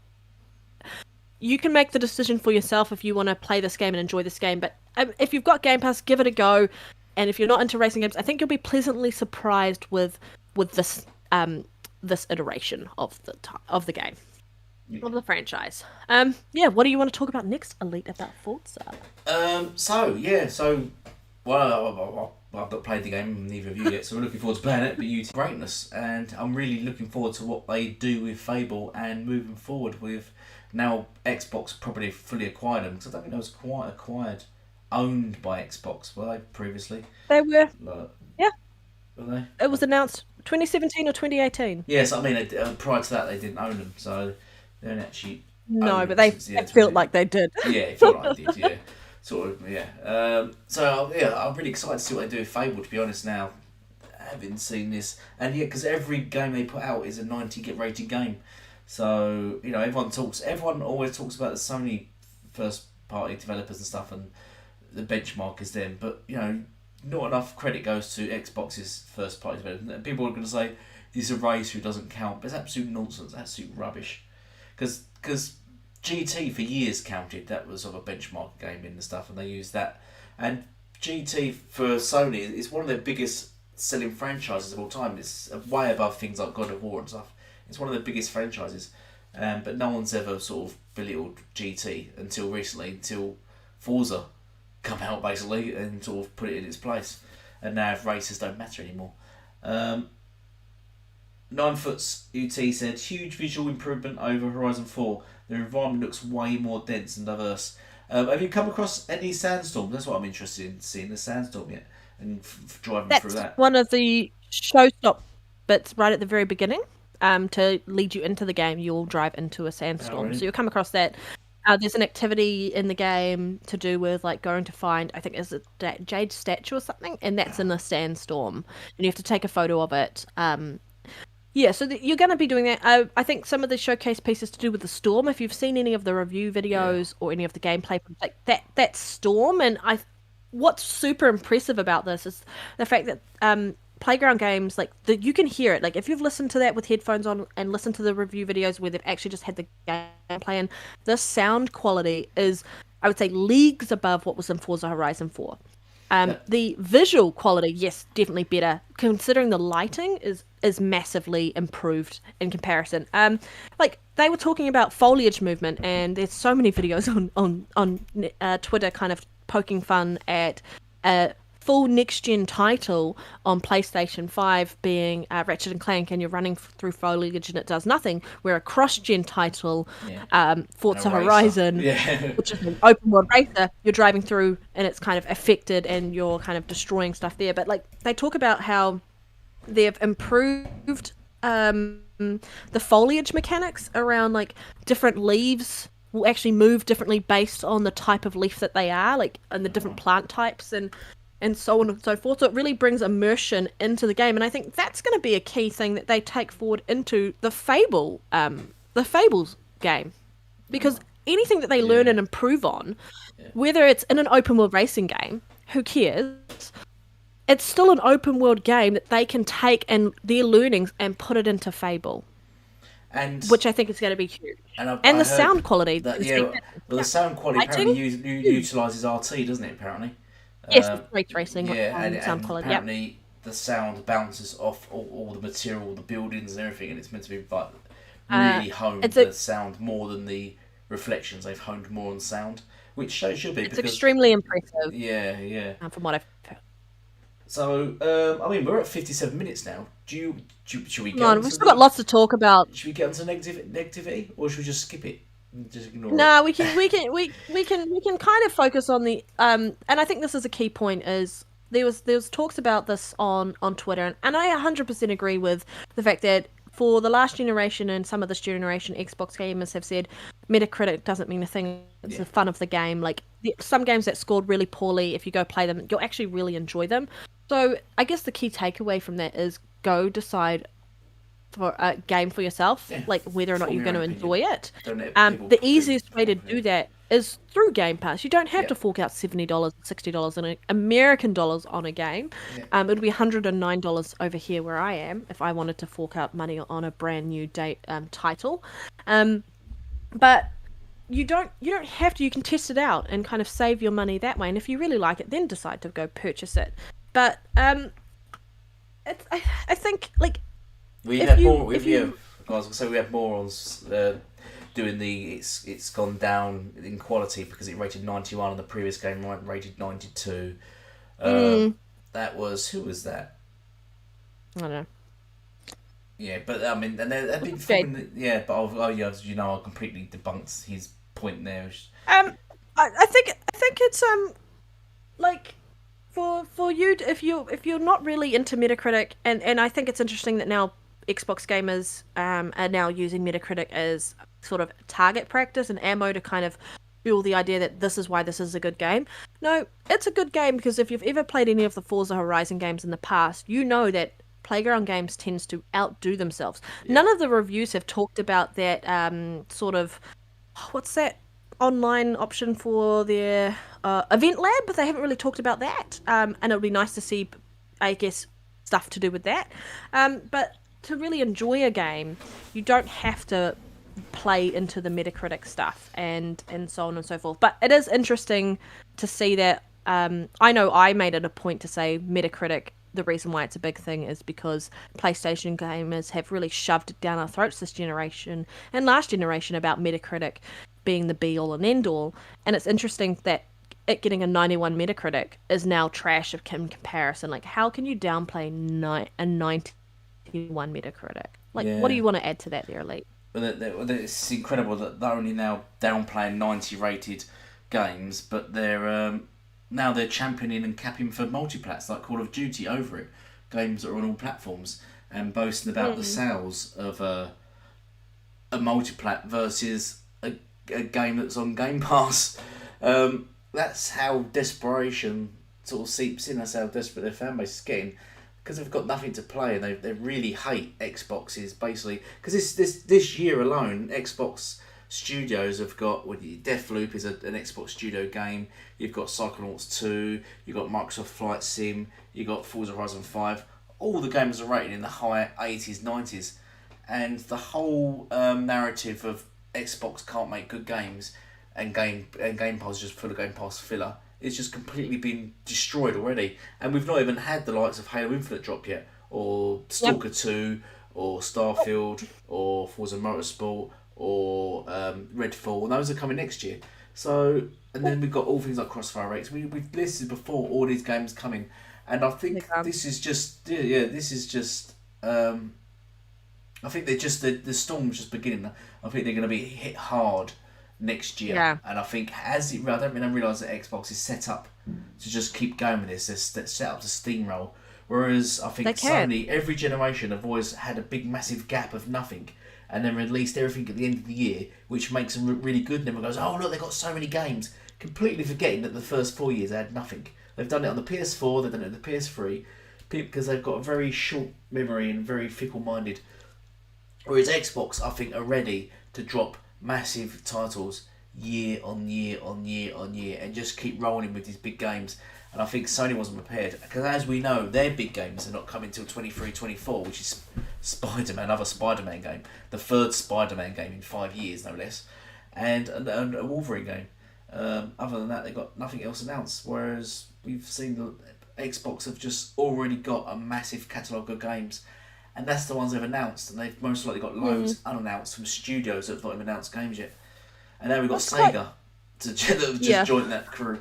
you can make the decision for yourself if you want to play this game and enjoy this game. But if you've got Game Pass, give it a go. And if you're not into racing games, I think you'll be pleasantly surprised with this this iteration of the game. Of the franchise. What do you want to talk about next, Elite, about Forza? Well, I've not played the game, neither of you yet, so we're looking forward to playing it, but UT greatness, and I'm really looking forward to what they do with Fable and moving forward with now Xbox probably fully acquired them, because I don't think it was quite owned by Xbox, were they, previously? They were. Yeah. Were they? It was announced 2017 or 2018. Yes, I mean, prior to that they didn't own them, so they don't actually... No, but they felt like they did. Yeah, it felt like they did, yeah. Sort of, yeah. I'm really excited to see what they do with Fable, to be honest, now, having seen this. And yeah, because every game they put out is a 90 get rated game. So, everyone always talks about the Sony first party developers and stuff, and the benchmark is them. But, not enough credit goes to Xbox's first party developers. People are going to say, this is a race who doesn't count, but it's absolute nonsense, absolute rubbish. Because GT for years counted, that was sort of a benchmark game in the stuff, and they used that. And GT for Sony is one of their biggest selling franchises of all time. It's way above things like God of War and stuff. It's one of the biggest franchises. But no one's ever sort of belittled GT until recently, until Forza come out basically and sort of put it in its place. And now races don't matter anymore. 9foot's UT said, huge visual improvement over Horizon 4. The environment looks way more dense and diverse. Have you come across any sandstorm? That's what I'm interested in, seeing the sandstorm yet and driving through that. That's one of the showstop bits right at the very beginning. To lead you into the game, you'll drive into a sandstorm. Oh, really? So you'll come across that. There's an activity in the game to do with like going to find, I think, is it Jade statue or something, and that's in a sandstorm, and you have to take a photo of it. Yeah, so you're going to be doing that. I think some of the showcase pieces to do with the storm. If you've seen any of the review videos or any of the gameplay, like that storm, and what's super impressive about this is the fact that Playground games, like you can hear it. Like if you've listened to that with headphones on and listened to the review videos where they've actually just had the game playing, the sound quality is, I would say, leagues above what was in Forza Horizon 4. The visual quality, yes, definitely better. Considering the lighting is massively improved in comparison. Like they were talking about foliage movement, and there's so many videos on Twitter kind of poking fun at full next-gen title on PlayStation 5 being Ratchet & Clank, and you're running through foliage and it does nothing, where a cross-gen title, Forza Horizon, which is an open-world racer, you're driving through and it's kind of affected and you're kind of destroying stuff there. But like they talk about how they've improved the foliage mechanics around like different leaves will actually move differently based on the type of leaf that they are, like, and the different plant types and so on and so forth. So it really brings immersion into the game, and I think that's going to be a key thing that they take forward into the Fables game, because anything that they learn and improve on, whether it's in an open world racing game, who cares? It's still an open world game that they can take and their learnings and put it into Fable. Which I think is going to be huge. And the sound quality. The sound quality apparently utilises RT, doesn't it, apparently? Yes, it's ray tracing. And sound quality. Apparently the sound bounces off all the material, all the buildings and everything, and it's meant to be like really honed the sound more than the reflections. They've honed more on sound, which shows you a bit. It's extremely impressive. Yeah. From what I've heard. So, I mean, we're at 57 minutes now. Should we get we've still got lots to talk about. Should we get onto negativity, or should we just skip it? Just ignore it? We can kind of focus on the and I think this is a key point. Is there was talks about this on Twitter, and I 100% agree with the fact that for the last generation and some of this generation, Xbox gamers have said Metacritic doesn't mean a thing. It's the fun of the game. Like some games that scored really poorly, if you go play them, you'll actually really enjoy them. So I guess the key takeaway from that is go decide for a game for yourself, like whether or not you're going to enjoy it. The easiest way to do that is through Game Pass. You don't have to fork out $70, $60 in American dollars on a game. It would be $109 over here where I am if I wanted to fork out money on a brand new title. But you don't have to. You can test it out and kind of save your money that way. And if you really like it, then decide to go purchase it. But I think like we had more. I was gonna say we had more on doing the it's gone down in quality because it rated 91 and the previous game rated 92. That was, who was that? I don't know. Yeah, but I mean, and they've been filming. I completely debunked his point there. I think it's like. For you, if you're not really into Metacritic, and I think it's interesting that now Xbox gamers are now using Metacritic as sort of target practice and ammo to kind of fuel the idea that this is why this is a good game. No, it's a good game because if you've ever played any of the Forza Horizon games in the past, you know that Playground games tends to outdo themselves. None of the reviews have talked about that sort of, what's that online option for their event lab, but they haven't really talked about that. And it would be nice to see, I guess, stuff to do with that. But to really enjoy a game, you don't have to play into the Metacritic stuff and so on and so forth. But it is interesting to see that. I know I made it a point to say Metacritic the reason why it's a big thing is because PlayStation gamers have really shoved it down our throats this generation and last generation about Metacritic being the be all and end all. And it's interesting that it getting a 91 Metacritic is now trash in comparison. Like, how can you downplay a 91 Metacritic? Like, what do Yeah. you want to add to that there, Elite? But it's incredible that they're only now downplaying 90 rated games, but now they're championing and capping for multiplats like Call of Duty over it. Games that are on all platforms and boasting about the sales of a multiplat versus a game that's on Game Pass. That's how desperation sort of seeps in. That's how desperate their fan base is getting because they've got nothing to play and they really hate Xboxes basically. Because this year alone, Xbox studios have got Deathloop is an Xbox studio game. You've got Psychonauts 2. You've got Microsoft Flight Sim. You've got Forza Horizon 5. All the games are rated in the high 80s, 90s, and the whole narrative of Xbox can't make good games and Game Pass is just full of Game Pass filler. It's just completely been destroyed already, and we've not even had the likes of Halo Infinite drop yet, or Stalker 2, or Starfield, or Forza Motorsport, or Redfall, and those are coming next year. So, and then we've got all things like Crossfire X. We've listed before all these games coming, and I think this is just this is just. I think the storm's just beginning. I think they're going to be hit hard next year, and I think I don't realise that Xbox is set up to just keep going with this. They're set up to steamroll. Whereas I think Sony, every generation have always had a big massive gap of nothing, and then released everything at the end of the year, which makes them look really good. And everyone goes, "Oh look, they've got so many games," completely forgetting that the first 4 years they had nothing. They've done it on the PS4, they've done it on the PS3, because they've got a very short memory and very fickle-minded. Whereas Xbox, I think, are ready to drop massive titles year on year on year on year and just keep rolling with these big games. And I think Sony wasn't prepared because, as we know, their big games are not coming until 23, 24, which is Spider-Man, another Spider-Man game, the third Spider-Man game in 5 years, no less, and a Wolverine game. Other than that, they've got nothing else announced. Whereas we've seen the Xbox have just already got a massive catalogue of games. And that's the ones they've announced, and they've most likely got loads unannounced from studios that have not even announced games yet. And now we've got Sega to just join that crew.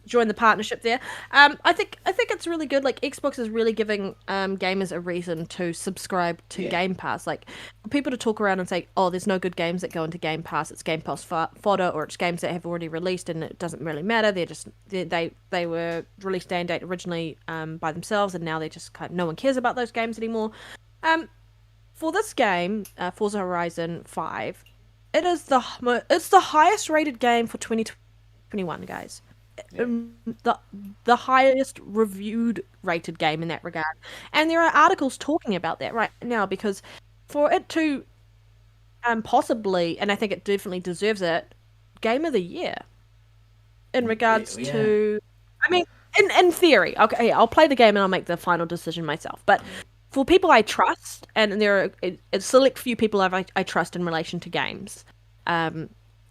Join the partnership there. I think it's really good. Like, Xbox is really giving gamers a reason to subscribe to Game Pass. Like, for people to talk around and say, "Oh, there's no good games that go into Game Pass. It's Game Pass fodder, or it's games that have already released and it doesn't really matter. They're just they were released day and date originally by themselves, and now they just no one cares about those games anymore." For this game, Forza Horizon 5, it's the highest rated game for 2021, guys. The highest reviewed rated game in that regard, and there are articles talking about that right now, because for it to possibly, and I think it definitely deserves it, Game of the Year in regards to, I mean, in theory, okay, I'll play the game and I'll make the final decision myself, but for people I trust, and there are a select few people I trust in relation to games,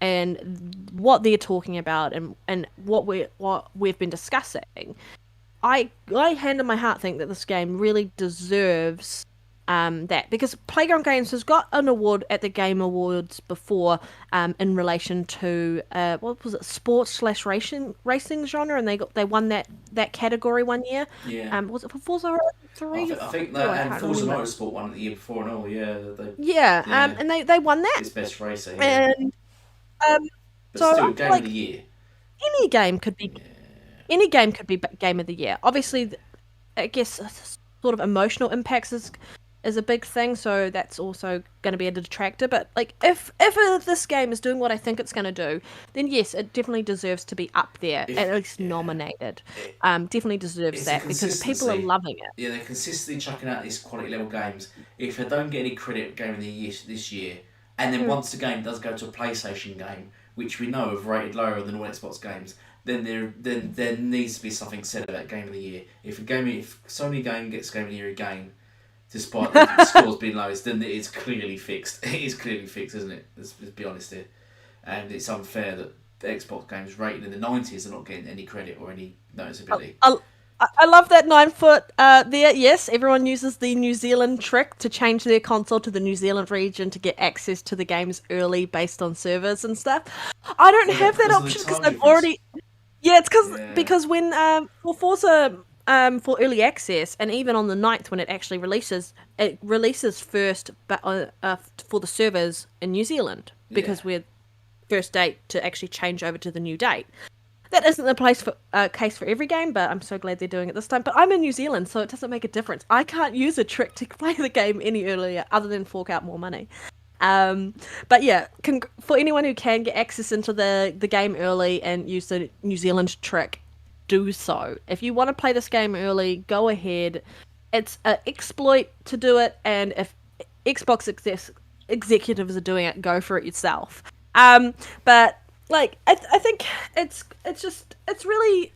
and what they're talking about and what we've been discussing, I hand on my heart think that this game really deserves that, because Playground Games has got an award at the Game Awards before in relation to what was it, sports/racing genre, and they won that category one year. Was it for Forza Horizon 3? I think that, and Forza Motorsport won the year before and all. And they won that. It's best racer. And but so still, Game of the Year. Any game could be Game of the Year. Obviously, I guess sort of emotional impacts is a big thing, so that's also going to be a detractor. But like, if this game is doing what I think it's going to do, then yes, it definitely deserves to be up there, at least nominated. Definitely deserves that, because people are loving it. Yeah, they're consistently chucking out these quality level games. If they don't get any credit at Game of the Year this year, and then once the game does go to a PlayStation game, which we know have rated lower than all Xbox games, then there needs to be something said about Game of the Year. If Sony game gets Game of the Year again, despite the scores being lowest, then it is clearly fixed. It is clearly fixed, isn't it? Let's be honest here. And it's unfair that the Xbox games rated in the 90s are not getting any credit or any noticeability. I love that 9 foot there. Yes, everyone uses the New Zealand trick to change their console to the New Zealand region to get access to the games early based on servers and stuff. I don't Was that have that because of the option because time I've difference? already. Yeah, it's Yeah. because when for Forza for early access and even on the 9th when it actually releases, it releases first, but for the servers in New Zealand Yeah. because we're first date to actually change over to the new date. That isn't the case for every game, but I'm so glad they're doing it this time. But I'm in New Zealand, so it doesn't make a difference. I can't use a trick to play the game any earlier, other than fork out more money. Um, but yeah, for anyone who can get access into the game early and use the New Zealand trick, do so. If you want to play this game early, go ahead. It's an exploit to do it, and if Xbox executives are doing it, go for it yourself. But like I think it's really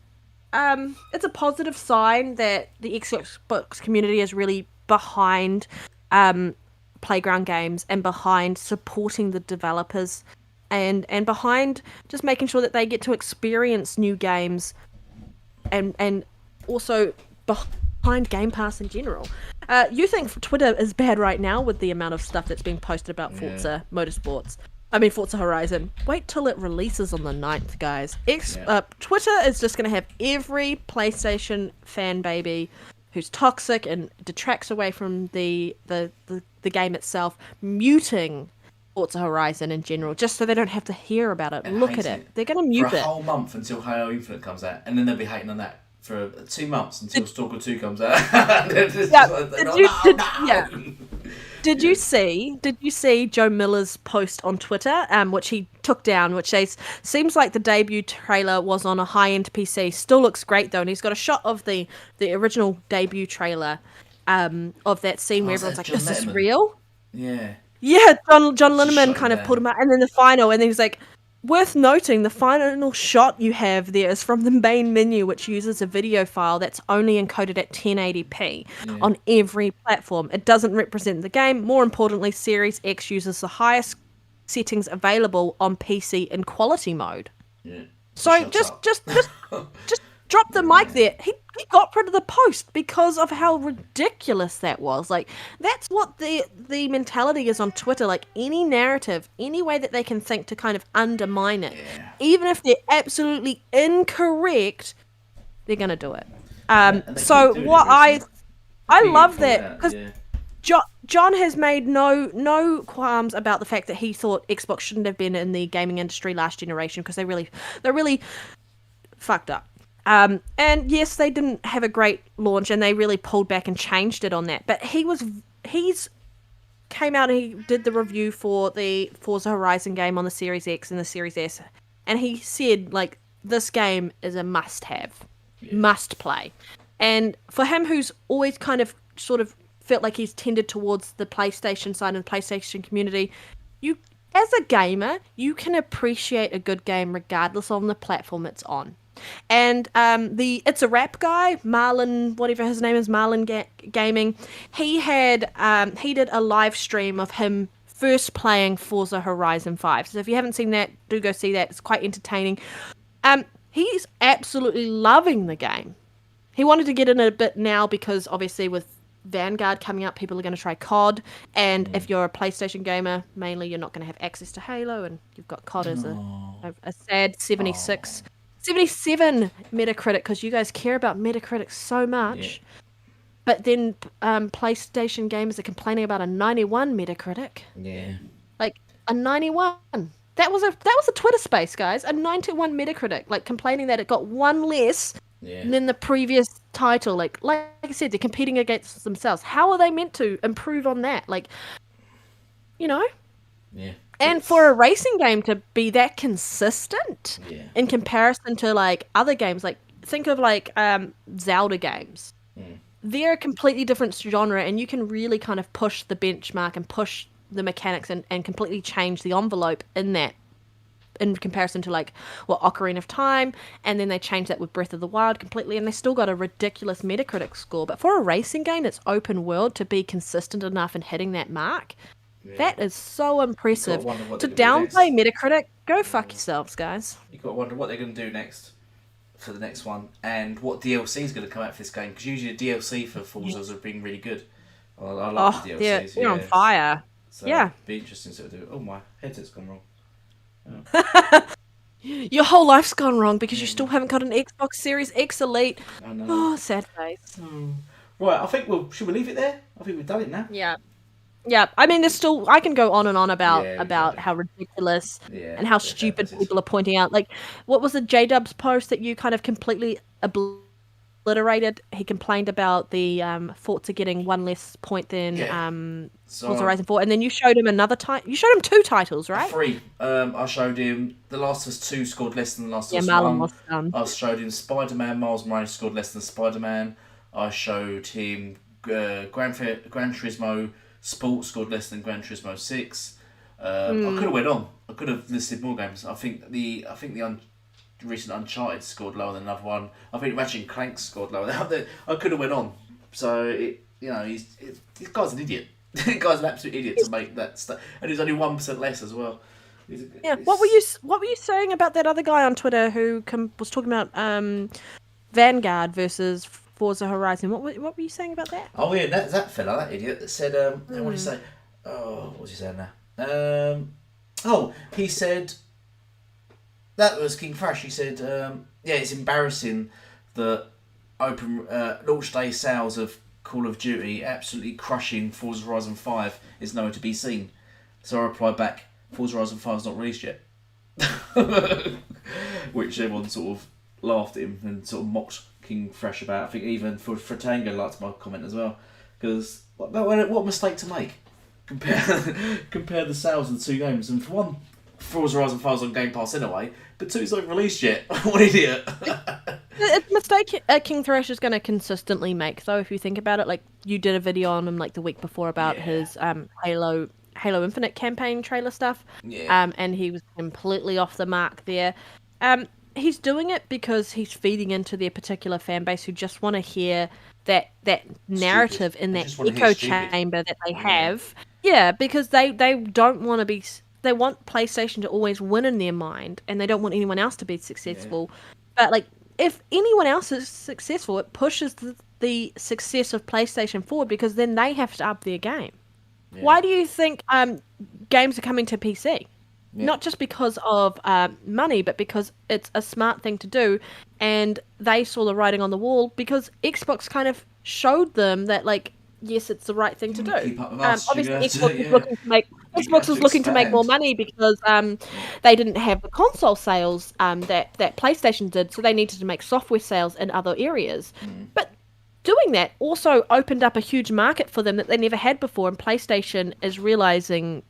it's a positive sign that the Xbox community is really behind playground games and behind supporting the developers and behind just making sure that they get to experience new games and also behind Game Pass in general. You think Twitter is bad right now with the amount of stuff that's being posted about Forza Motorsports? I mean, Forza Horizon. Wait till it releases on the 9th, guys. Twitter is just going to have every PlayStation fan baby who's toxic and detracts away from the game itself, muting Forza Horizon in general, just so they don't have to hear about it. And Look at hating it. They're going to for mute a it. whole month until Halo Infinite comes out, and then they'll be hating on that for 2 months until Stalker 2 comes out. Did you see Joe Miller's post on Twitter, which he took down, which says, seems like the debut trailer was on a high-end PC. Still looks great, though. And he's got a shot of the original debut trailer of that scene where everyone's like, John is this Letterman? real? Yeah. Yeah, John Linneman shot kind him of pulled down. him out. And then the final, and then he's like, worth noting, the final shot you have there is from the main menu, which uses a video file that's only encoded at 1080p on every platform. It doesn't represent the game. More importantly, Series X uses the highest settings available on PC in quality mode. Yeah. So Shut just up. just drop the mic there. He got rid of the post because of how ridiculous that was. Like, that's what the mentality is on Twitter. Like, any narrative, any way that they can think to kind of undermine it, even if they're absolutely incorrect, they're gonna do it. And they So keep doing what it recently. I Keep love getting that called because out, John has made no qualms about the fact that he thought Xbox shouldn't have been in the gaming industry last generation because they really fucked up. And yes, they didn't have a great launch, and they really pulled back and changed it on that. But he's came out and he did the review for the Forza Horizon game on the Series X and the Series S, and he said like this game is a must-have, must play. And for him, who's always kind of sort of felt like he's tended towards the PlayStation side and the PlayStation community, you as a gamer, you can appreciate a good game regardless on the platform it's on. And the It's a Rap guy, Marlon, whatever his name is, Gaming, he did a live stream of him first playing Forza Horizon 5. So if you haven't seen that, do go see that. It's quite entertaining. He's absolutely loving the game. He wanted to get in a bit now because obviously with Vanguard coming up, people are going to try COD, and if you're a PlayStation gamer, mainly you're not going to have access to Halo, and you've got COD as a sad 76, 77 Metacritic, because you guys care about Metacritic so much. But then PlayStation gamers are complaining about a 91 Metacritic. Yeah. Like a 91. That was a Twitter space, guys. A 91 Metacritic, like complaining that it got one less than the previous title. Like I said, they're competing against themselves. How are they meant to improve on that? Like, you know? Yeah. And for a racing game to be that consistent in comparison to like other games, like think of like Zelda games. They're a completely different genre, and you can really kind of push the benchmark and push the mechanics and completely change the envelope in that, in comparison to like Ocarina of Time, and then they changed that with Breath of the Wild completely, and they still got a ridiculous Metacritic score. But for a racing game that's open world, to be consistent enough in hitting that mark, that is so impressive. To downplay Metacritic, go fuck yourselves, guys. You've got to wonder what they're going to do next. for the next one, and what DLC is going to come out for this game, because usually the DLC for Forza's have been really good. Well, I like the DLCs. They're on fire. So yeah. it'd be interesting to do. Oh, my headset's gone wrong. Oh. Your whole life's gone wrong because you still haven't got an Xbox Series X Elite. I know. Oh, sad face. Right, I think should we leave it there? I think we've done it now. Yeah. Yeah, I mean, there's still. I can go on and on about how ridiculous and how stupid people are pointing out. Like, what was the J-Dub's post that you kind of completely obliterated? He complained about the Forza getting one less point than Forza Horizon 4, and then you showed him another You showed him 2 titles, right? 3. I showed him The Last of Us 2 scored less than The Last of Us 1. I showed him Spider-Man Miles Morales scored less than Spider-Man. I showed him Gran Turismo Sport scored less than Gran Turismo 6. I could have went on. I could have listed more games. I think the recent Uncharted scored lower than another one. I think Ratchet & Clank scored lower than I could have went on. So this guy's an idiot. This guy's an absolute idiot to make that stuff, and he's only 1% less as well. What were you saying about that other guy on Twitter who was talking about Vanguard versus Forza Horizon? What were you saying about that? Oh yeah, that fella, that idiot, that said, what did he say? Oh, what's he saying now? He said that was King Thrash. He said, it's embarrassing that open launch day sales of Call of Duty absolutely crushing Forza Horizon 5 is nowhere to be seen. So I replied back, Forza Horizon 5 is not released yet. Which everyone sort of laughed at him and sort of mocked King Thrash about. I think even Fratango liked my comment as well, because what mistake to make? Compare the sales of the 2 games, and for one, Forza Horizon 5 is on Game Pass anyway, but 2's not released yet. What idiot! It's a mistake King Thrash is going to consistently make, though. If you think about it, like you did a video on him like the week before about his Halo Infinite campaign trailer stuff, and he was completely off the mark there. He's doing it because he's feeding into their particular fan base who just want to hear that narrative in that echo chamber that they have. Yeah, because they don't want to be. They want PlayStation to always win in their mind, and they don't want anyone else to be successful. But like, if anyone else is successful, it pushes the success of PlayStation forward, because then they have to up their game. Yeah. Why do you think games are coming to PC? Yeah. Not just because of money, but because it's a smart thing to do, and they saw the writing on the wall because Xbox kind of showed them that, like, yes, it's the right thing to do. Obviously, Xbox was looking to make more money because they didn't have the console sales that PlayStation did, so they needed to make software sales in other areas. But doing that also opened up a huge market for them that they never had before, and PlayStation is realizing,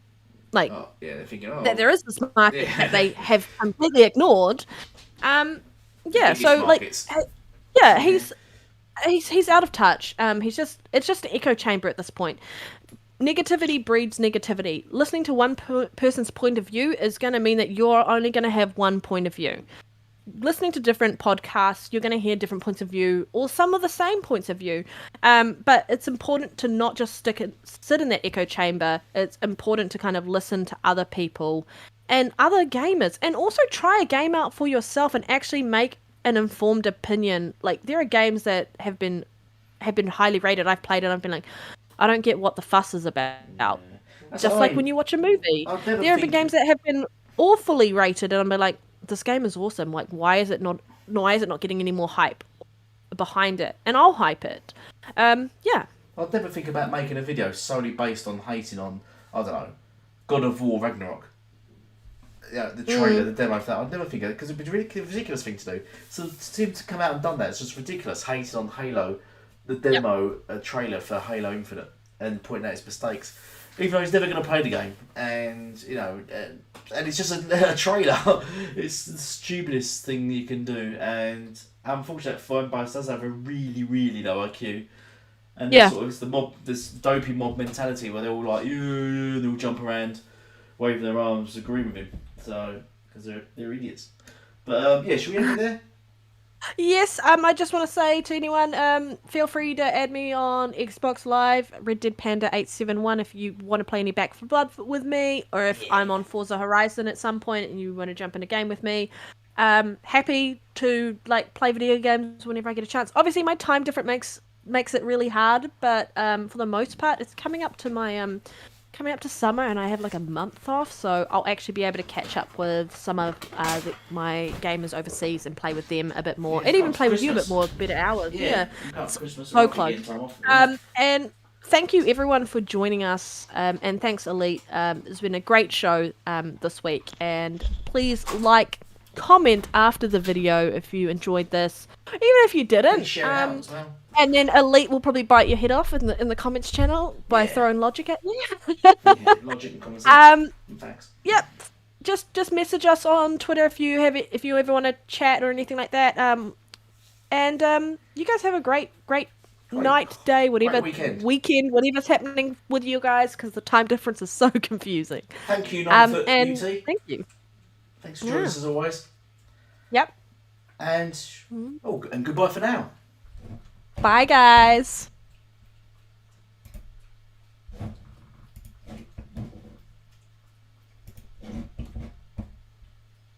like, that there is this market that they have completely ignored. So like, he's out of touch. It's just an echo chamber at this point. Negativity breeds negativity. Listening to one person's point of view is going to mean that you're only going to have one point of view. Listening to different podcasts, you're going to hear different points of view, or some of the same points of view. But it's important to not just sit in that echo chamber. It's important to kind of listen to other people and other gamers, and also try a game out for yourself and actually make an informed opinion. Like, there are games that have been highly rated. I've played it and I've been like, I don't get what the fuss is about. Just like when you watch a movie. There have been games that have been awfully rated and I'm like, this game is awesome. Like, why is it not getting any more hype behind it? And I'll hype it. I'd never think about making a video solely based on hating on, I don't know, God of War Ragnarok. Yeah, the trailer, the demo for that. I'd never think of it, because it'd be a really ridiculous thing to do. So to him to come out and done that, it's just ridiculous. Hating on Halo, the demo trailer for Halo Infinite, and pointing out its mistakes. Even though he's never going to play the game, and and it's just a trailer. It's the stupidest thing you can do, and unfortunately, Fanbase does have a really, really low IQ, and it's the mob, this dopey mob mentality where they're all like, they all jump around, waving their arms, agreeing with him. So, because they're idiots. But should we end it there? Yes, I just want to say to anyone, feel free to add me on Xbox Live, Red Dead Panda 871, if you want to play any Back 4 Blood with me, or if I'm on Forza Horizon at some point and you want to jump in a game with me. Happy to like play video games whenever I get a chance. Obviously, my time difference makes it really hard, but for the most part, it's coming up to coming up to summer, and I have like a month off, so I'll actually be able to catch up with some of my gamers overseas and play with them a bit more, and even play with you a bit more, better hours. Yeah. So close. And thank you everyone for joining us, and thanks Elite. It's been a great show this week, and please comment after the video if you enjoyed this, even if you didn't. Share it out as well. And then Elite will probably bite your head off in the comments channel by throwing logic at you. Logic and common sense. Thanks. Yep. Just message us on Twitter if you ever want to chat or anything like that. And you guys have a great night, day, whatever, weekend, whatever's happening with you guys, because the time difference is so confusing. Thank you, 9 Foot and Beauty. thank you. Thanks for joining us as always. Yep. And and goodbye for now. Bye, guys.